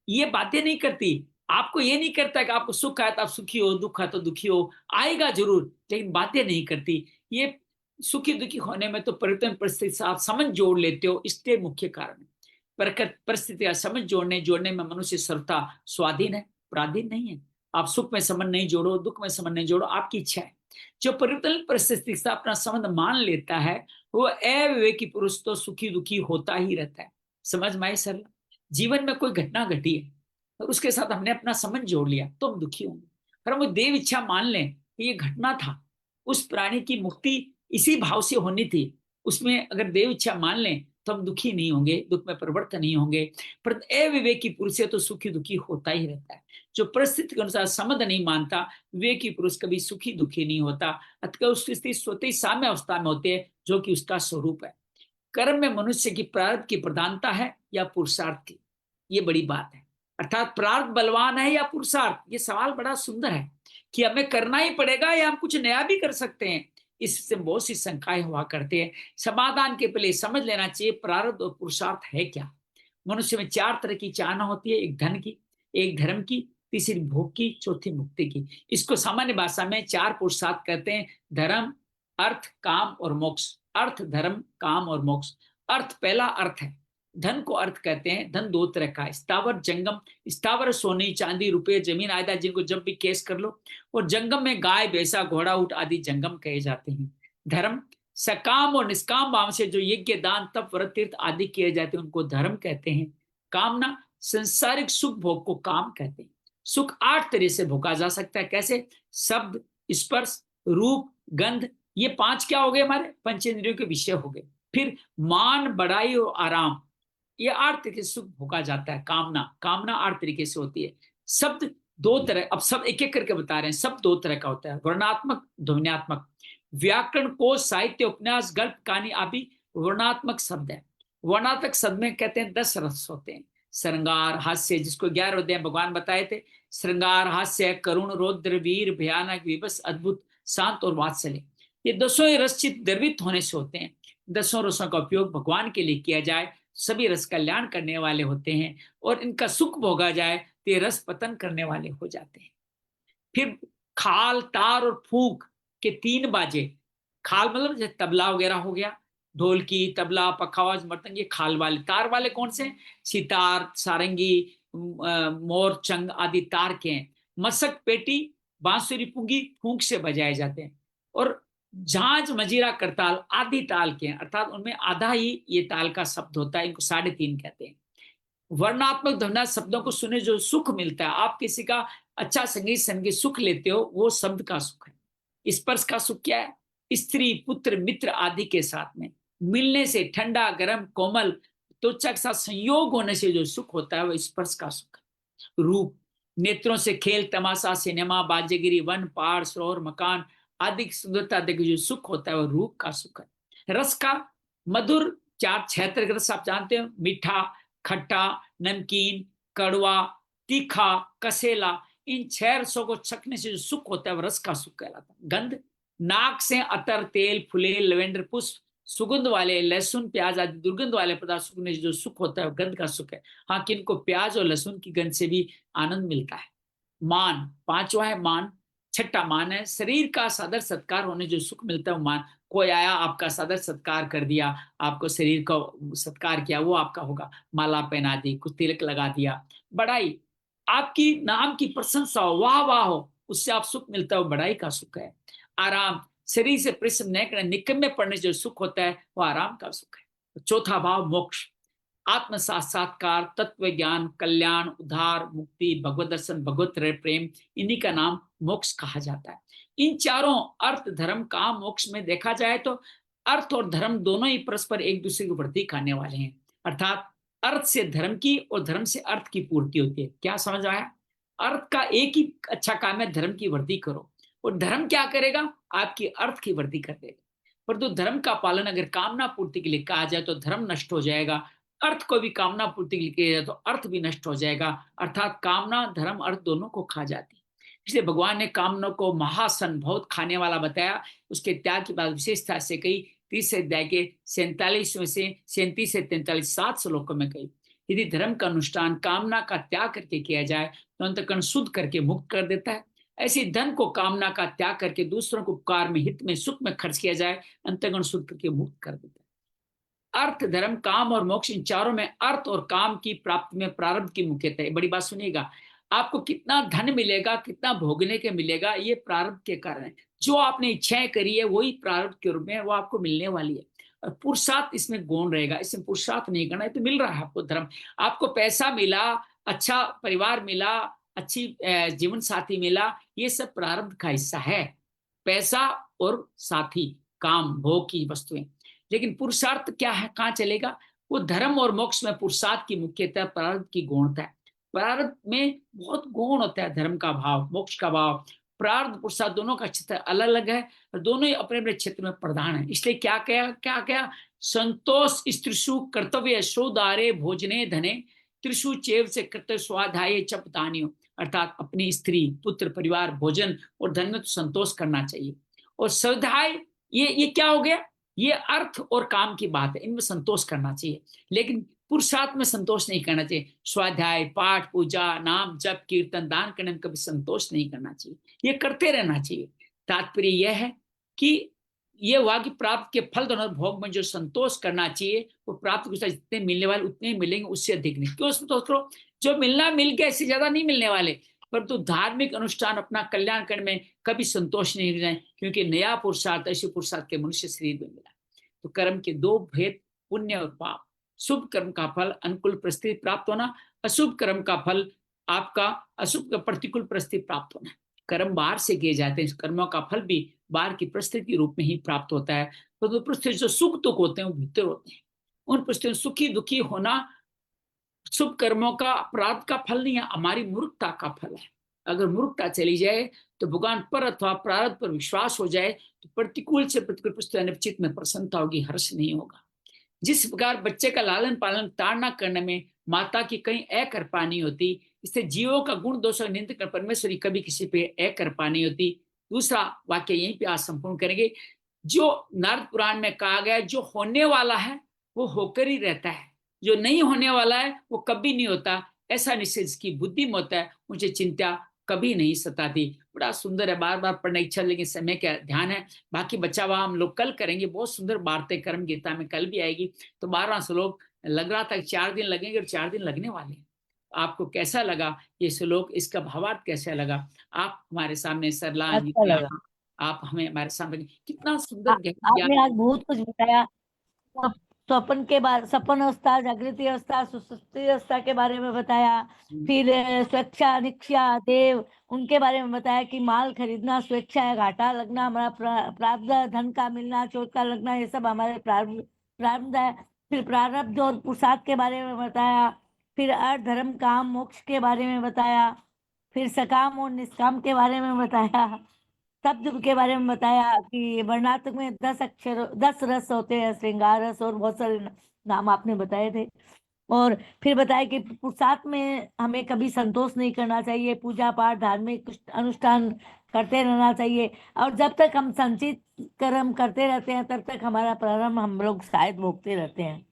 ये बातें नहीं करती। आपको ये नहीं करता कि आपको सुख आया तो आप सुखी हो, दुख आया तो दुखी हो, आएगा जरूर, लेकिन बातें नहीं करती। ये सुखी दुखी होने में तो परिवर्तन परिस्थिति से आप समझ जोड़ लेते हो, इसके मुख्य कारण परिस्थिति का समझ जोड़ने में मनुष्य सर्वथा स्वाधीन है, पराधीन नहीं है। आप सुख में संबंध नहीं जोड़ो, दुख में संबंध नहीं जोड़ो, आपकी इच्छा है। जो परिवर्तन परिस्थिति से अपना संबंध मान लेता है वो अविवेकी पुरुष तो सुखी दुखी होता ही रहता है। समझ में आई सर? जीवन में कोई घटना घटी है और उसके साथ हमने अपना संबंध जोड़ लिया तो हम दुखी होंगे। और हम देव इच्छा मान लें कि ये घटना था, उस प्राणी की मुक्ति इसी भाव से होनी थी, उसमें अगर देव इच्छा मान लें तो हम दुखी नहीं होंगे, दुख में परिवर्तन नहीं होंगे। पर अविवेकी पुरुष से तो सुखी दुखी होता ही रहता है। जो परिस्थिति के अनुसार संबंध नहीं मानता, विवेकी पुरुष कभी सुखी दुखी नहीं होता, अतः उसकी स्थिति स्वतः ही साम्य अवस्था में होती है, जो कि उसका स्वरूप है। कर्म में मनुष्य की प्रारब्ध की प्रधानता है या पुरुषार्थ की, ये बड़ी बात है। अर्थात प्रारब्ध बलवान है या पुरुषार्थ, ये सवाल बड़ा सुंदर है कि हमें करना ही पड़ेगा या हम कुछ नया भी कर सकते हैं। इससे बहुत सी शंकाएं हुआ करते हैं। समाधान के पहले समझ लेना चाहिए प्रारब्ध और पुरुषार्थ है क्या। मनुष्य में 4 तरह की चाहना होती है, एक धन की, एक धर्म की, तीसरी भोग की, चौथी मुक्ति की। इसको सामान्य भाषा में 4 पुरुषार्थ कहते हैं, धर्म, अर्थ, काम और मोक्ष। अर्थ, धर्म, काम और मोक्ष। अर्थ पहला अर्थ है, धन को अर्थ कहते हैं। धन 2 तरह का है, स्थावर जंगम। स्थावर सोने चांदी रुपये जमीन आदि जिनको जब भी केस कर लो, और जंगम में गाय भैंसा घोड़ा ऊंट आदि जंगम कहे जाते हैं। धर्म सकाम और निष्काम भाव से जो यज्ञ दान तप व्रत तीर्थ आदि किए जाते हैं उनको धर्म कहते हैं। कामना संसारिक सुख भोग को काम कहते हैं। सुख 8 तरह से भोगा जा सकता है। कैसे? शब्द, स्पर्श, रूप, गंध, ये 5 क्या हो गए? हमारे पंचेंद्रियों के विषय हो गए। फिर मान, बड़ाई और आराम, ये 8 तरीके से सुख भोगा जाता है। कामना 8 तरीके से होती है। शब्द 2 तरह, अब सब एक एक करके बता रहे हैं। शब्द 2 तरह का होता है, वर्णात्मक, ध्वन्यात्मक। व्याकरण को साहित्य उपन्यास गल्प कहानी आदि वर्णात्मक शब्द है। वर्णात्मक शब्द में कहते हैं 10 रस होते हैं। श्रृंगार, हास्य, जिसको 11 अध्याय भगवान बताए थे, श्रृंगार, हास्य, करुण, रौद्र, वीर, भयानक, विवश, अद्भुत, शांत और वात्सल्य। ये 10 ही रस चित्त द्रवित होने से होते हैं। 10 रसों का उपयोग भगवान के लिए किया जाए, सभी रस कल्याण करने वाले होते हैं, और इनका सुख भोगा जाए तो ये रस पतन करने वाले हो जाते हैं। फिर खाल, तार और फूंक के 3 बाजे। खाल मतलब जैसे तबला वगैरह हो गया, ढोलकी, तबला, पखावज, मृदंग, ये खाल वाले। तार वाले कौन से हैं? सितार, सारंगी, मोर, चंग आदि तार के हैं। मसक, पेटी, बांसुरी, पुंगी फूंक से बजाए जाते हैं। और झांझ, मजीरा, करताल आदि ताल के हैं, अर्थात उनमें आधा ही ये ताल का शब्द होता है, इनको 3.5 कहते हैं। वर्णात्मक ध्वनि शब्दों को सुने जो सुख मिलता है, आप किसी का अच्छा संगीत सुख लेते हो, वो शब्द का सुख है। स्पर्श का सुख क्या है? स्त्री, पुत्र, मित्र आदि के साथ में मिलने से ठंडा, गर्म, कोमल त्वचा के साथ संयोग होने से जो सुख होता है वो स्पर्श का सुख है। रूप, नेत्रों से खेल, तमाशा, सिनेमा, बाजेगिरी, वन, पहाड़, सरोवर, मकान आदि सुंदरता देख जो सुख होता है वो रूप का सुख है। रस का मधुर 4 क्षेत्र रस आप जानते हो, मीठा, खट्टा, नमकीन, कड़वा, तीखा, कसेला, इन 6 रसों को चखने से जो सुख होता है वो रस का सुख कहलाता है। गंध, नाक से अतर, तेल, फुले, लवेंडर पुष्प, सुगंध वाले लहसुन, प्याज आदि दुर्गंध वाले पदार्थ सूंघने से जो सुख होता है वो गंध का सुख है। हाँ, किनको प्याज और लहसुन की गंध से भी आनंद मिलता है। मान, 5वां है मान। 6ठा मान है शरीर का सादर सत्कार होने जो सुख मिलता है वो मान। कोई आया, आपका सादर सत्कार कर दिया, आपको शरीर का सत्कार किया, वो आपका होगा। माला पहना दी, कुछ तिलक लगा दिया। बड़ाई, आपकी नाम की प्रशंसा हो, वाह वाह हो, उससे आप सुख मिलता है, वो बड़ाई का सुख है। आराम, शरीर से परिश्रम नहीं करना, निकम्मे पड़ने से जो सुख होता है वो आराम का सुख है। 4था भाव मोक्ष, आत्म साक्षात्कार, तत्व ज्ञान, कल्याण, उद्धार, मुक्ति, भगवत दर्शन, भगवत प्रेम, इन्हीं का नाम मोक्ष कहा जाता है। इन चारों अर्थ, धर्म, काम, मोक्ष में देखा जाए तो अर्थ और धर्म दोनों ही परस्पर एक दूसरे को प्रतीक आने वाले हैं। अर्थात अर्थ से धर्म की और धर्म से अर्थ की पूर्ति होती है। क्या समझ आया? अर्थ का एक ही अच्छा काम है, धर्म की वृद्धि करो, और धर्म क्या करेगा? आपकी अर्थ की वृद्धि कर देगा। परंतु धर्म का पालन अगर कामना पूर्ति के लिए कहा जाए तो धर्म नष्ट हो जाएगा, अर्थ को भी कामना पूर्ति के लिए किया जाए तो अर्थ भी नष्ट हो जाएगा। अर्थात कामना, धर्म, अर्थ दोनों को खा जाती है। इसलिए भगवान ने कामना को महासन, बहुत खाने वाला बताया। उसके त्याग की बात विशेषता से कही 30 अध्याय के 47 से 37 से 43 7 श्लोकों में कही। यदि धर्म का अनुष्ठान कामना का त्याग करके किया जाए तो अंतःकरण शुद्ध करके मुक्त कर देता है। ऐसे धन को कामना का त्याग करके दूसरों को उपकार में, हित में, सुख में खर्च किया जाए, अंतःकरण शुद्ध करके मुक्त कर देता है। अर्थ, धर्म, काम और मोक्ष, इन चारों में अर्थ और काम की प्राप्ति में प्रारब्ध की मुख्यता है। बड़ी बात सुनिएगा, आपको कितना धन मिलेगा, कितना भोगने के मिलेगा, ये प्रारब्ध के कारण है। जो आपने इच्छाएं करी है वही प्रारब्ध के रूप में वो आपको मिलने वाली है। और पुरुषार्थ इसमें गौण रहेगा, इसमें पुरुषार्थ नहीं करना है तो मिल रहा है आपको धर्म। आपको पैसा मिला, अच्छा परिवार मिला, अच्छी जीवन साथी मिला, ये सब प्रारब्ध का हिस्सा है। पैसा और साथी, काम, भोग की वस्तुएं। लेकिन पुरुषार्थ क्या है, कहाँ चलेगा? वो धर्म और मोक्ष में पुरुषार्थ की मुख्यतः प्रारब्ध की गौणता है। प्रारब्ध में बहुत गौण होता है, धर्म का भाव, मोक्ष का भाव। प्रारब्ध पुरुषार्थ दोनों का क्षेत्र अलग अलग है और दोनों ही अपने अपने क्षेत्र में प्रधान है। इसलिए क्या क्या संतोष स्त्रीषु कर्तव्य शोदारे भोजने धने त्रिषु चेव से कर्तव्य स्वाध्याय चपतानियो। अर्थात अपनी स्त्री, पुत्र, परिवार, भोजन और धन में तो संतोष करना चाहिए। और स्वाध्याय, ये क्या हो गया? ये अर्थ और काम की बात है, इनमें संतोष करना चाहिए। लेकिन पुरुषार्थ में संतोष नहीं करना चाहिए। स्वाध्याय, पाठ, पूजा, नाम, जप, कीर्तन, दान करने में कभी संतोष नहीं करना चाहिए, ये करते रहना चाहिए। तात्पर्य यह है कि ये हुआ कि प्राप्त के फल दोनों भोग में जो संतोष करना चाहिए वो प्राप्त के जितने मिलने वाले उतने मिलेंगे, उससे अधिक नहीं। क्यों संतोष करो? जो मिलना मिल गया, इससे ज्यादा नहीं मिलने वाले। परंतु धार्मिक अनुष्ठान अपना कल्याण करने में कभी संतोष नहीं जाए, क्योंकि नया पुरुषार्थ ऐसे पुरुषार्थ के मनुष्य शरीर में मिला। तो कर्म के 2 भेद, पुण्य और पाप। शुभ कर्म का फल अनुकूल परिस्थिति प्राप्त होना, अशुभ कर्म का फल आपका अशुभ का प्रतिकूल परिस्थिति प्राप्त होना। कर्म बाहर से किए जाते हैं, कर्मों का फल भी बाहर की परिस्थिति के रूप में ही प्राप्त होता है। तो परिस्थिति जो सुख दुख होते हैं वो भीतर होते हैं। उन परिस्थितियों सुखी दुखी होना शुभ कर्मों का अपराध का फल नहीं है, हमारी मूर्खता का फल है। अगर मूर्खता चली जाए तो भगवान पर अथवा प्रारब्ध पर विश्वास हो जाए तो प्रतिकूल से प्रतिकूल परिस्थिति चित्त में प्रसन्नता होगी, हर्ष नहीं होगा। जिस प्रकार बच्चे का लालन पालन ताड़ना करने में माता की कहीं अकृपा नहीं होती। इससे जीवों का गुण दोष और निंदा कर परमेश्वर की कभी किसी पे अकृपा नहीं होती। दूसरा वाक्य यहीं पे आज संपूर्ण करेंगे। जो नारद पुराण में कहा गया, जो होने वाला है वो होकर ही रहता है, जो नहीं होने वाला है वो कभी नहीं होता। ऐसा निश्चय जिसकी बुद्धि में होता है, मुझे चिंता कभी नहीं सताती। बड़ा सुंदर है, बार बार पढ़ने की इच्छा, लेकिन समय का ध्यान है। बाकी बचा हुआ हम लोग कल करेंगे। बहुत सुंदर वार्ते कर्म गीता में कल भी आएगी। तो 12वां श्लोक लग रहा था 4 दिन लगेंगे, और 4 दिन लगने वाले हैं। आपको कैसा लगा ये श्लोक, इसका भावार्थ कैसा लगा? आप हमारे सामने सरला
अच्छा लगा।
आप हमें हमारे सामने कितना
आ-
सुंदर गहन
आपने आज
ज्ञान।
बहुत कुछ बताया। स्वप्न के बारे, सपन अवस्था, जागृति अवस्था, सुषुप्ति अवस्था के बारे में बताया। फिर स्वेच्छा निक्षा देव, उनके बारे में बताया कि माल खरीदना स्वेच्छा है, घाटा लगना हमारा प्रारब्ध है, धन का मिलना, चोट का लगना, ये सब हमारे प्रारब्ध है। फिर प्रारब्ध और पुरुषार्थ के बारे में बताया। फिर अर्थ धर्म काम मोक्ष के बारे में बताया। फिर सकाम और निष्काम के बारे में बताया। शब्द के बारे में बताया कि वर्णात्मक में 10 अक्षर 10 रस होते हैं, श्रृंगार रस और बहुत सारे नाम आपने बताए थे। और फिर बताया कि पुरुषार्थ में हमें कभी संतोष नहीं करना चाहिए, पूजा पाठ धार्मिक अनुष्ठान करते रहना चाहिए। और जब तक हम संचित कर्म करते रहते हैं तब तक हमारा प्रारंभ हम लोग शायद भोगते रहते हैं।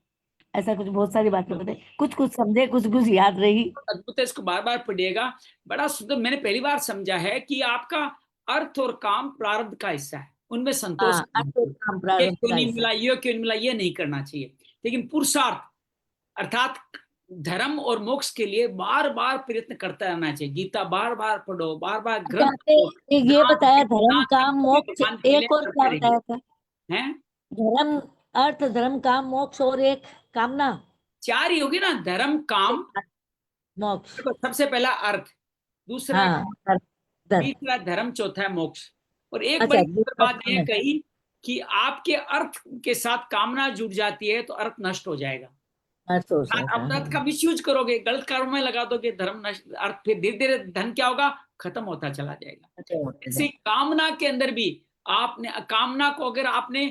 ऐसा कुछ बहुत सारी बातें बताई, कुछ कुछ समझे, कुछ कुछ याद रही।
अद्भुत है, इसको बार बार पढ़िएगा। बड़ा सुंदर, मैंने पहली बार समझा है कि आपका अर्थ और काम प्रारब्ध का हिस्सा है, उनमें संतोष
हाँ,
करना
अच्छे
चाहिए।
काम
ये
प्रारंभ
क्यों
का
नहीं
हिस्सा।
मिला, ये क्यों नहीं मिला, ये नहीं करना चाहिए। लेकिन पुरुषार्थ अर्थात धर्म और मोक्ष के लिए बार बार प्रयत्न करता रहना चाहिए। गीता बार बार पढ़ो, बार बार
अच्छा,
ग्रंथ
आपने
पढ़ो।
ये
दान
बताया धर्म
दान
काम
सबको भी
मोक्ष,
भगवान कल्याण
एक और क्या
करते रहेंगे।
बताया था?
हैं?
धर्म, अर्थ धर्म काम मोक्ष और एक कामना।
4 ही होगी ना, धर्म काम।
मोक्ष।
देखो, सबसे पहला अर्थ, दूसरा
हाँ, धर्म।
तीसरा धर्म, चौथा है मोक्ष। और एक
अच्छा,
बड़ी सुंदर
दूसरा
बात
काम
यह
है।
कही कि आपके अर्थ के साथ कामना जुड़ जाती है तो अर्थ नष्ट हो जाएगा।
अर्थ हो
आप
जाएगा,
अपने अर्थ का
हाँ।
मिसयूज करोगे, गलत कार्यों में लगा दोगे, धर्म नष्ट, अर्थ फिर धीरे धीरे धन क्या होगा, खत्म होता चला जाएगा।
अच्छा, होते
ऐसे
जाए।
कामना के अंदर भी आपने कामना को, अगर आपने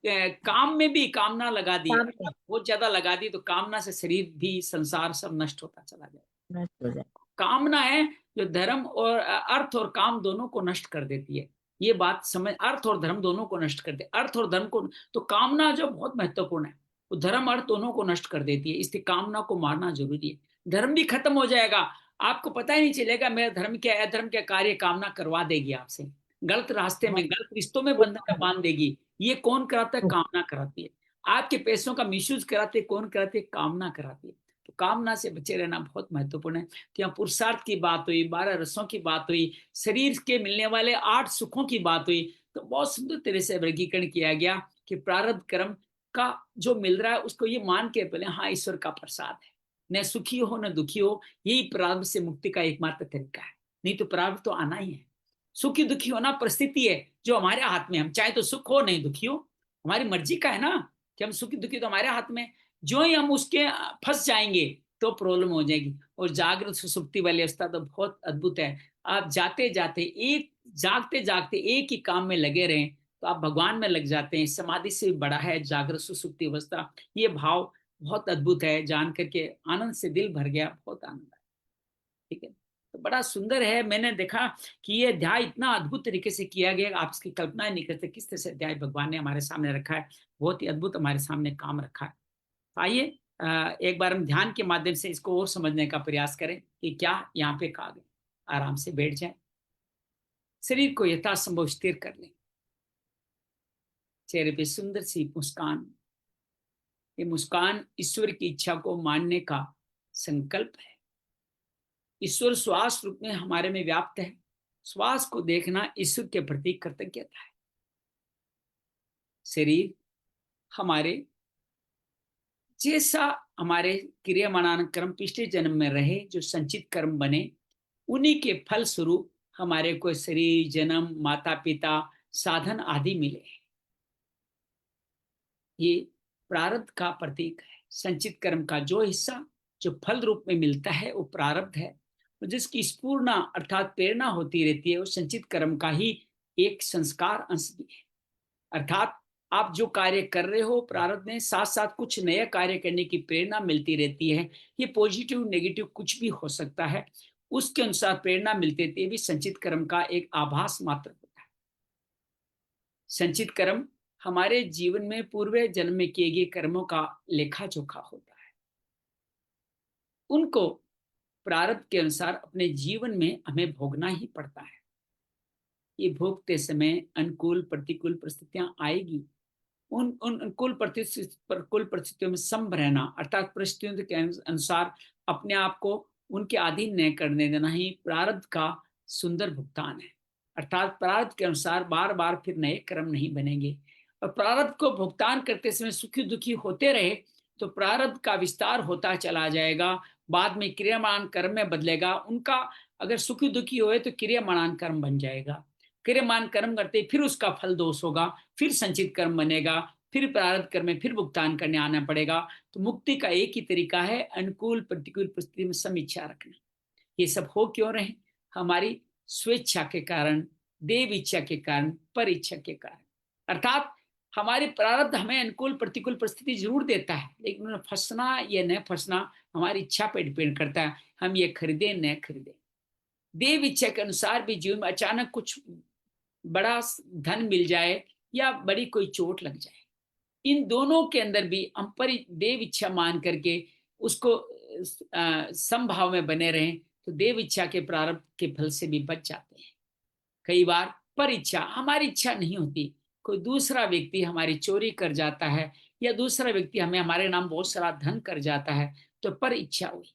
काम में भी कामना लगा दी,
काम में
अर्थात बहुत ज्यादा लगा दी, तो कामना से शरीर भी संसार सब नष्ट होता चला जाएगा।
नष्ट हो जाए।
कामना है जो धर्म और अर्थ और काम दोनों को नष्ट कर देती है। ये बात समझ, अर्थ और धर्म दोनों को नष्ट कर दे, अर्थ और धर्म को। तो कामना जो बहुत महत्वपूर्ण है, वो धर्म अर्थ दोनों को नष्ट कर देती है, इसलिए कामना को मारना जरूरी है। धर्म भी खत्म हो जाएगा, आपको पता ही नहीं चलेगा मेरा धर्म क्या है, अधर्म क्या कार्य कामना करवा देगी आपसे, गलत रास्ते में, गलत रिश्तों में बंधन में बांध देगी। ये कौन कराता है? कामना कराती है। आपके पैसों का मिसयूज कराते कौन कराती है? कामना कराती है। तो कामना से बचे रहना बहुत महत्वपूर्ण है। तो यहाँ पुरुषार्थ की बात हुई, 12 रसों की बात हुई, शरीर के मिलने वाले 8 सुखों की बात हुई। तो बहुत सुंदर तरह से वर्गीकरण किया गया कि प्रारब्ध कर्म का जो मिल रहा है उसको ये मान के पहले, हाँ ईश्वर का प्रसाद है, न सुखी हो न दुखी हो, यही प्रारब्ध से मुक्ति का एकमात्र तरीका है। नहीं तो प्रारब्ध तो आना ही है। सुखी दुखी होना परिस्थिति है जो हमारे हाथ में, हम चाहे तो सुख हो नहीं दुखी हो, हमारी मर्जी का है ना कि हम सुखी दुखी, तो हमारे हाथ में। जो ही हम उसके फंस जाएंगे तो प्रॉब्लम हो जाएगी। और जागृत सुसुप्ति वाली अवस्था तो बहुत अद्भुत है। आप जाते जाते एक, जागते जागते एक ही काम में लगे रहें तो आप भगवान में लग जाते हैं। समाधि से बड़ा है जागृत सुसुप्ति अवस्था। ये भाव बहुत अद्भुत है, जान करके आनंद से दिल भर गया, बहुत आनंद आया। ठीक है, तो बड़ा सुंदर है। मैंने देखा कि ये अध्याय इतना अद्भुत तरीके से किया गया, आप इसकी कल्पना ही नहीं करते किस तरह से अध्याय भगवान ने हमारे सामने रखा है। बहुत ही अद्भुत हमारे सामने काम रखा है। आइए एक बार हम ध्यान के माध्यम से इसको और समझने का प्रयास करें कि क्या यहाँ पे कहा गया। आराम से बैठ जाए, शरीर को यथासंभव स्थिर कर लें, चेहरे पे सुंदर सी मुस्कान। ये मुस्कान ईश्वर की इच्छा को मानने का संकल्प है। ईश्वर श्वास रूप में हमारे में व्याप्त है। श्वास को देखना ईश्वर के प्रति कृतज्ञता है। शरीर हमारे जैसा हमारे क्रियामाण कर्म पिछले जन्म में रहे, जो संचित कर्म बने, उन्हीं के फल स्वरूप हमारे को शरीर, जन्म, माता पिता, साधन आदि मिले। ये प्रारब्ध का प्रतीक है। संचित कर्म का जो हिस्सा जो फल रूप में मिलता है वो प्रारब्ध है, और जिसकी स्फूर्णा अर्थात प्रेरणा होती रहती है वो संचित कर्म का ही एक संस्कार अंश भी है। अर्थात आप जो कार्य कर रहे हो प्रारब्ध में, साथ साथ कुछ नया कार्य करने की प्रेरणा मिलती रहती है। ये पॉजिटिव नेगेटिव कुछ भी हो सकता है, उसके अनुसार प्रेरणा मिलती रहती है, भी संचित कर्म का एक आभास मात्र होता है। संचित कर्म हमारे जीवन में पूर्व जन्म में किए गए कर्मों का लेखा जोखा होता है। उनको प्रारब्ध के अनुसार अपने जीवन में हमें भोगना ही पड़ता है। ये भोगते समय अनुकूल प्रतिकूल परिस्थितियां आएगी। उन उन प्रतिकूल परिस्थितियों में सम रहना, अर्थात परिस्थितियों के अनुसार अपने आप को उनके अधीन न करने देना ही प्रारब्ध का सुंदर भुगतान है। अर्थात प्रारब्ध के अनुसार बार बार फिर नए कर्म नहीं बनेंगे। और प्रारब्ध को भुगतान करते समय सुखी दुखी होते रहे तो प्रारब्ध का विस्तार होता चला जाएगा, बाद में क्रियामान कर्म में बदलेगा। उनका अगर सुखी दुखी हुए तो क्रियामान कर्म बन जाएगा, क्रियामान कर्म करते फिर उसका फल दोष होगा, फिर संचित कर्म बनेगा, फिर प्रारब्ध कर्म में फिर भुगतान करने आना पड़ेगा। तो मुक्ति का एक ही तरीका है, अनुकूल प्रतिकूल परिस्थिति में समीक्षा रखना। ये सब हो क्यों रहे? हमारी स्वेच्छा के कारण, देव इच्छा के कारण, पर इच्छा के कारण। अर्थात हमारे प्रारब्ध हमें अनुकूल प्रतिकूल परिस्थिति जरूर देता है, लेकिन उन्हें फंसना या न फंसना हमारी इच्छा पर डिपेंड करता है, हम ये खरीदे न खरीदे। देव इच्छा के अनुसार भी जीवन में अचानक कुछ बड़ा धन मिल जाए या बड़ी कोई चोट लग जाए, इन दोनों के अंदर भी हम पर देव इच्छा मान करके उसको समभाव में बने रहें तो देव इच्छा के प्रारब्ध के फल से भी बच जाते हैं। कई बार पर इच्छा, हमारी इच्छा नहीं होती, कोई दूसरा व्यक्ति हमारी चोरी कर जाता है या दूसरा व्यक्ति हमें हमारे नाम बहुत सारा धन कर जाता है, तो पर इच्छा हुई।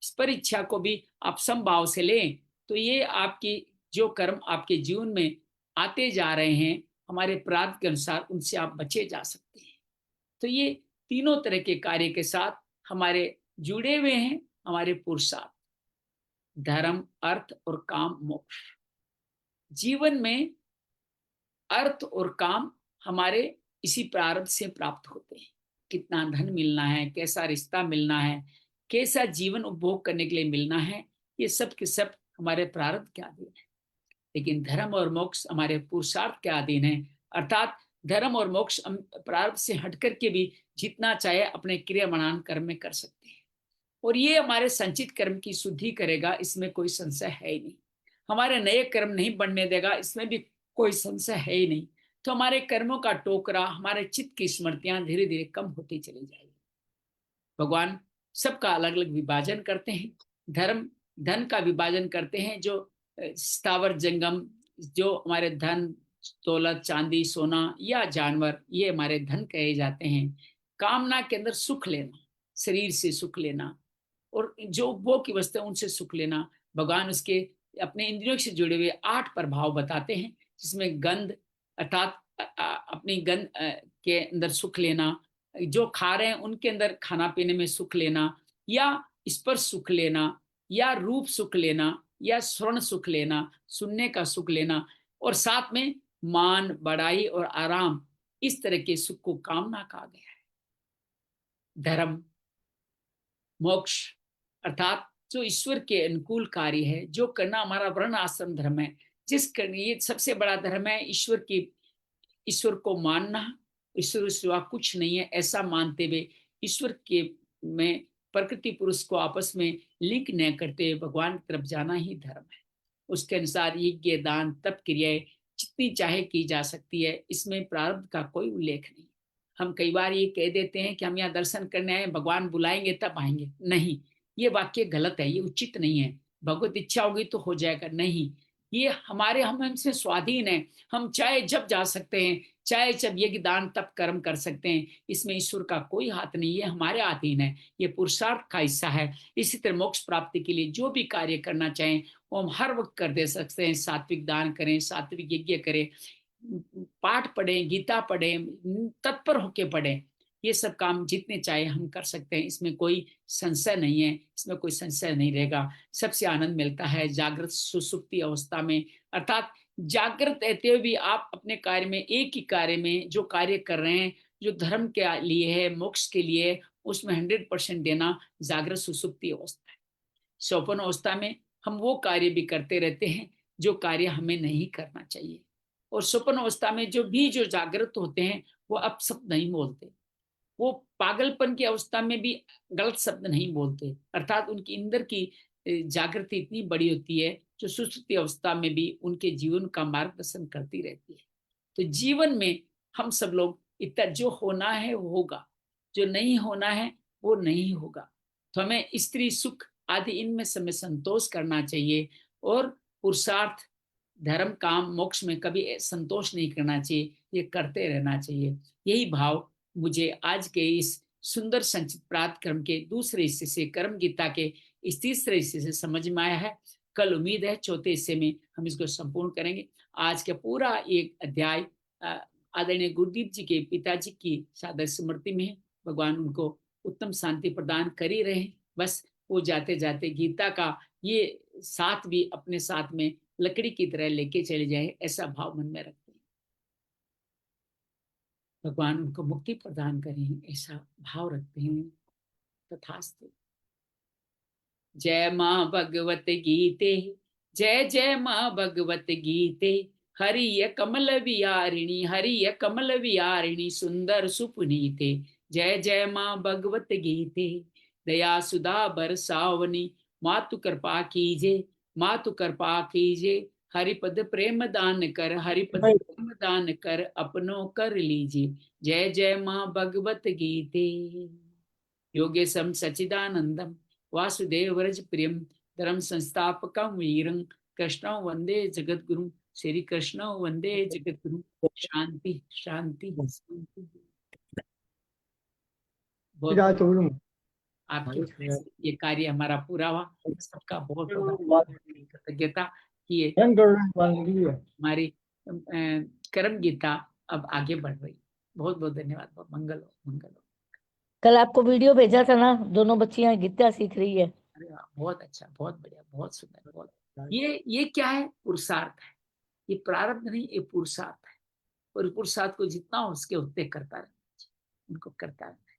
इस पर इच्छा को भी आप समभाव से लें तो ये आपकी जो कर्म आपके जीवन में आते जा रहे हैं हमारे प्रारब्ध के अनुसार, उनसे आप बचे जा सकते हैं। तो ये तीनों तरह के कार्य के साथ हमारे जुड़े हुए हैं हमारे पुरुषार्थ, धर्म, अर्थ और काम, मोक्ष। जीवन में अर्थ और काम हमारे इसी प्रारब्ध से प्राप्त होते हैं। कितना धन मिलना है, कैसा रिश्ता मिलना है, कैसा जीवन उपभोग करने के लिए मिलना है, ये सब के सब हमारे प्रारब्ध के अधीन है। लेकिन धर्म और मोक्ष हमारे पुरुषार्थ के अधीन है। अर्थात धर्म और मोक्ष हम प्रारब्ध से हट करके भी जितना चाहे अपने क्रियामान कर्म में कर सकते हैं, और ये हमारे संचित कर्म की शुद्धि करेगा, इसमें कोई संशय है ही नहीं। हमारे नए कर्म नहीं बनने देगा, इसमें भी कोई संशय है ही नहीं। तो हमारे कर्मों का टोकरा, हमारे चित्त की स्मृतियां धीरे धीरे कम होती चली जाएगी। भगवान सबका अलग अलग विभाजन करते हैं। धन का विभाजन करते हैं, जो स्थावर जंगम, जो हमारे धन दौलत चांदी सोना या जानवर, ये हमारे धन कहे जाते हैं। कामना के अंदर सुख लेना, शरीर से सुख लेना, और जो उपभोग की वस्तु उनसे सुख लेना। भगवान उसके अपने इंद्रियों से जुड़े हुए 8 प्रभाव बताते हैं, जिसमें गंध अर्थात अपनी गंध के अंदर सुख लेना, जो खा रहे हैं उनके अंदर खाना पीने में सुख लेना, या स्पर्श सुख लेना, या रूप सुख लेना, या श्रवण सुख लेना, सुनने का सुख लेना, और साथ में मान बड़ाई और आराम, इस तरह के सुख को कामना कहा गया है। धर्म मोक्ष अर्थात जो ईश्वर के अनुकूल कार्य है, जो करना हमारा वर्ण आश्रम धर्म है, ये सबसे बड़ा धर्म है। ईश्वर को मानना, ईश्वर के सिवा कुछ नहीं है ऐसा मानते हुए ईश्वर के में प्रकृति पुरुष को आपस में लिंक न करते हुए भगवान की तरफ जाना ही धर्म है। उसके अनुसार यज्ञ दान तप क्रियाएं जितनी चाहे की जा सकती है, इसमें प्रारब्ध का कोई उल्लेख नहीं। हम कई बार ये कह देते हैं कि हम यहाँ दर्शन करने आए, भगवान बुलाएंगे तब आएंगे, नहीं, ये वाक्य गलत है, ये उचित नहीं है। भगवत इच्छा होगी तो हो जाएगा, नहीं, ये हम हमसे स्वाधीन है। हम चाहे जब जा सकते हैं, चाहे जब यज्ञ दान तप कर्म कर सकते हैं, इसमें ईश्वर का कोई हाथ नहीं, ये हमारे अधीन है, ये पुरुषार्थ का हिस्सा है। इसी तरह मोक्ष प्राप्ति के लिए जो भी कार्य करना चाहें वो हम हर वक्त कर दे सकते हैं। सात्विक दान करें, सात्विक यज्ञ करें, पाठ पढ़ें, गीता पढ़ें, तत्पर होके पढ़ें, ये सब काम जितने चाहे हम कर सकते हैं, इसमें कोई संशय नहीं है, इसमें कोई संशय नहीं रहेगा। सबसे आनंद मिलता है जागृत सुसुप्ति अवस्था में, अर्थात जागृत रहते हुए भी आप अपने कार्य में, एक ही कार्य में जो कार्य कर रहे हैं, जो धर्म के लिए है, मोक्ष के लिए, उसमें 100% देना जागृत सुसुप्ति अवस्था है। स्वप्न अवस्था में हम वो कार्य भी करते रहते हैं जो कार्य हमें नहीं करना चाहिए, और स्वप्न अवस्था में जो जागृत होते हैं वो अपशब्द नहीं बोलते, वो पागलपन की अवस्था में भी गलत शब्द नहीं बोलते, अर्थात उनकी अंदर की जागृति इतनी बड़ी होती है जो सुषुप्ति अवस्था में भी उनके जीवन का मार्गदर्शन करती रहती है। तो जीवन में हम सब लोग इतना जो होना है वो होगा, जो नहीं होना है वो नहीं होगा। तो हमें स्त्री सुख आदि इनमें समय संतोष करना चाहिए और पुरुषार्थ धर्म काम मोक्ष में कभी संतोष नहीं करना चाहिए, ये करते रहना चाहिए। यही भाव मुझे आज के इस सुंदर संचित प्रात क्रम के दूसरे हिस्से से, कर्म गीता के इस तीसरे हिस्से से समझ में आया है। कल उम्मीद है चौथे हिस्से में हम इसको संपूर्ण करेंगे। आज का पूरा एक अध्याय आदरणीय गुरुदीप जी के पिताजी की सादर स्मृति में है। भगवान उनको उत्तम शांति प्रदान कर ही रहे। बस वो जाते जाते गीता का ये साथ भी अपने साथ में लकड़ी की तरह लेके चले जाए, ऐसा भाव मन में रखते हैं। भगवान उनको मुक्ति प्रदान करें, ऐसा भाव रखते हैं। तथास्तु। जय माँ भगवत गीते, जय जय माँ भगवत गीते। हरिय कमल विहारिणी, हरिय कमल विहारिणी, सुंदर सुपुनीते। जय जय माँ भगवत गीते। दया सुधा बरसावनी, मातु कृपा कीजे, मातु कृपा कीजे। हरिपद प्रेम दान कर, हरिपद प्रेम दान कर, अपनों कर लीजिए। जय जय माँ भगवत गीते। योगेशम सचिदानंदम वासुदेव व्रज प्रियम धर्म संस्थापकम वीरं कृष्ण वंदे जगत गुरु। श्री कृष्ण वंदे जगत गुरु। शांति शांति शांति। आपकी वजह से ये कार्य हमारा पूरा हुआ। सबका बहुत बहुत कृतज्ञता कि हमारी कर्म गीता अब आगे बढ़ रही। बहुत बहुत धन्यवाद। मंगल हो, मंगल हो।
कल आपको वीडियो भेजा था ना, दोनों बच्चियां गीता सीख रही है।
अरे वाह, बहुत अच्छा, बहुत बढ़िया, बहुत सुंदर, बहुत। ये क्या है? पुरुषार्थ है। ये प्रारब्ध नहीं, ये पुरुषार्थ है। और पुरुषार्थ को जितना हो उसके उतने करता रहना चाहिए, उनको करता रहना।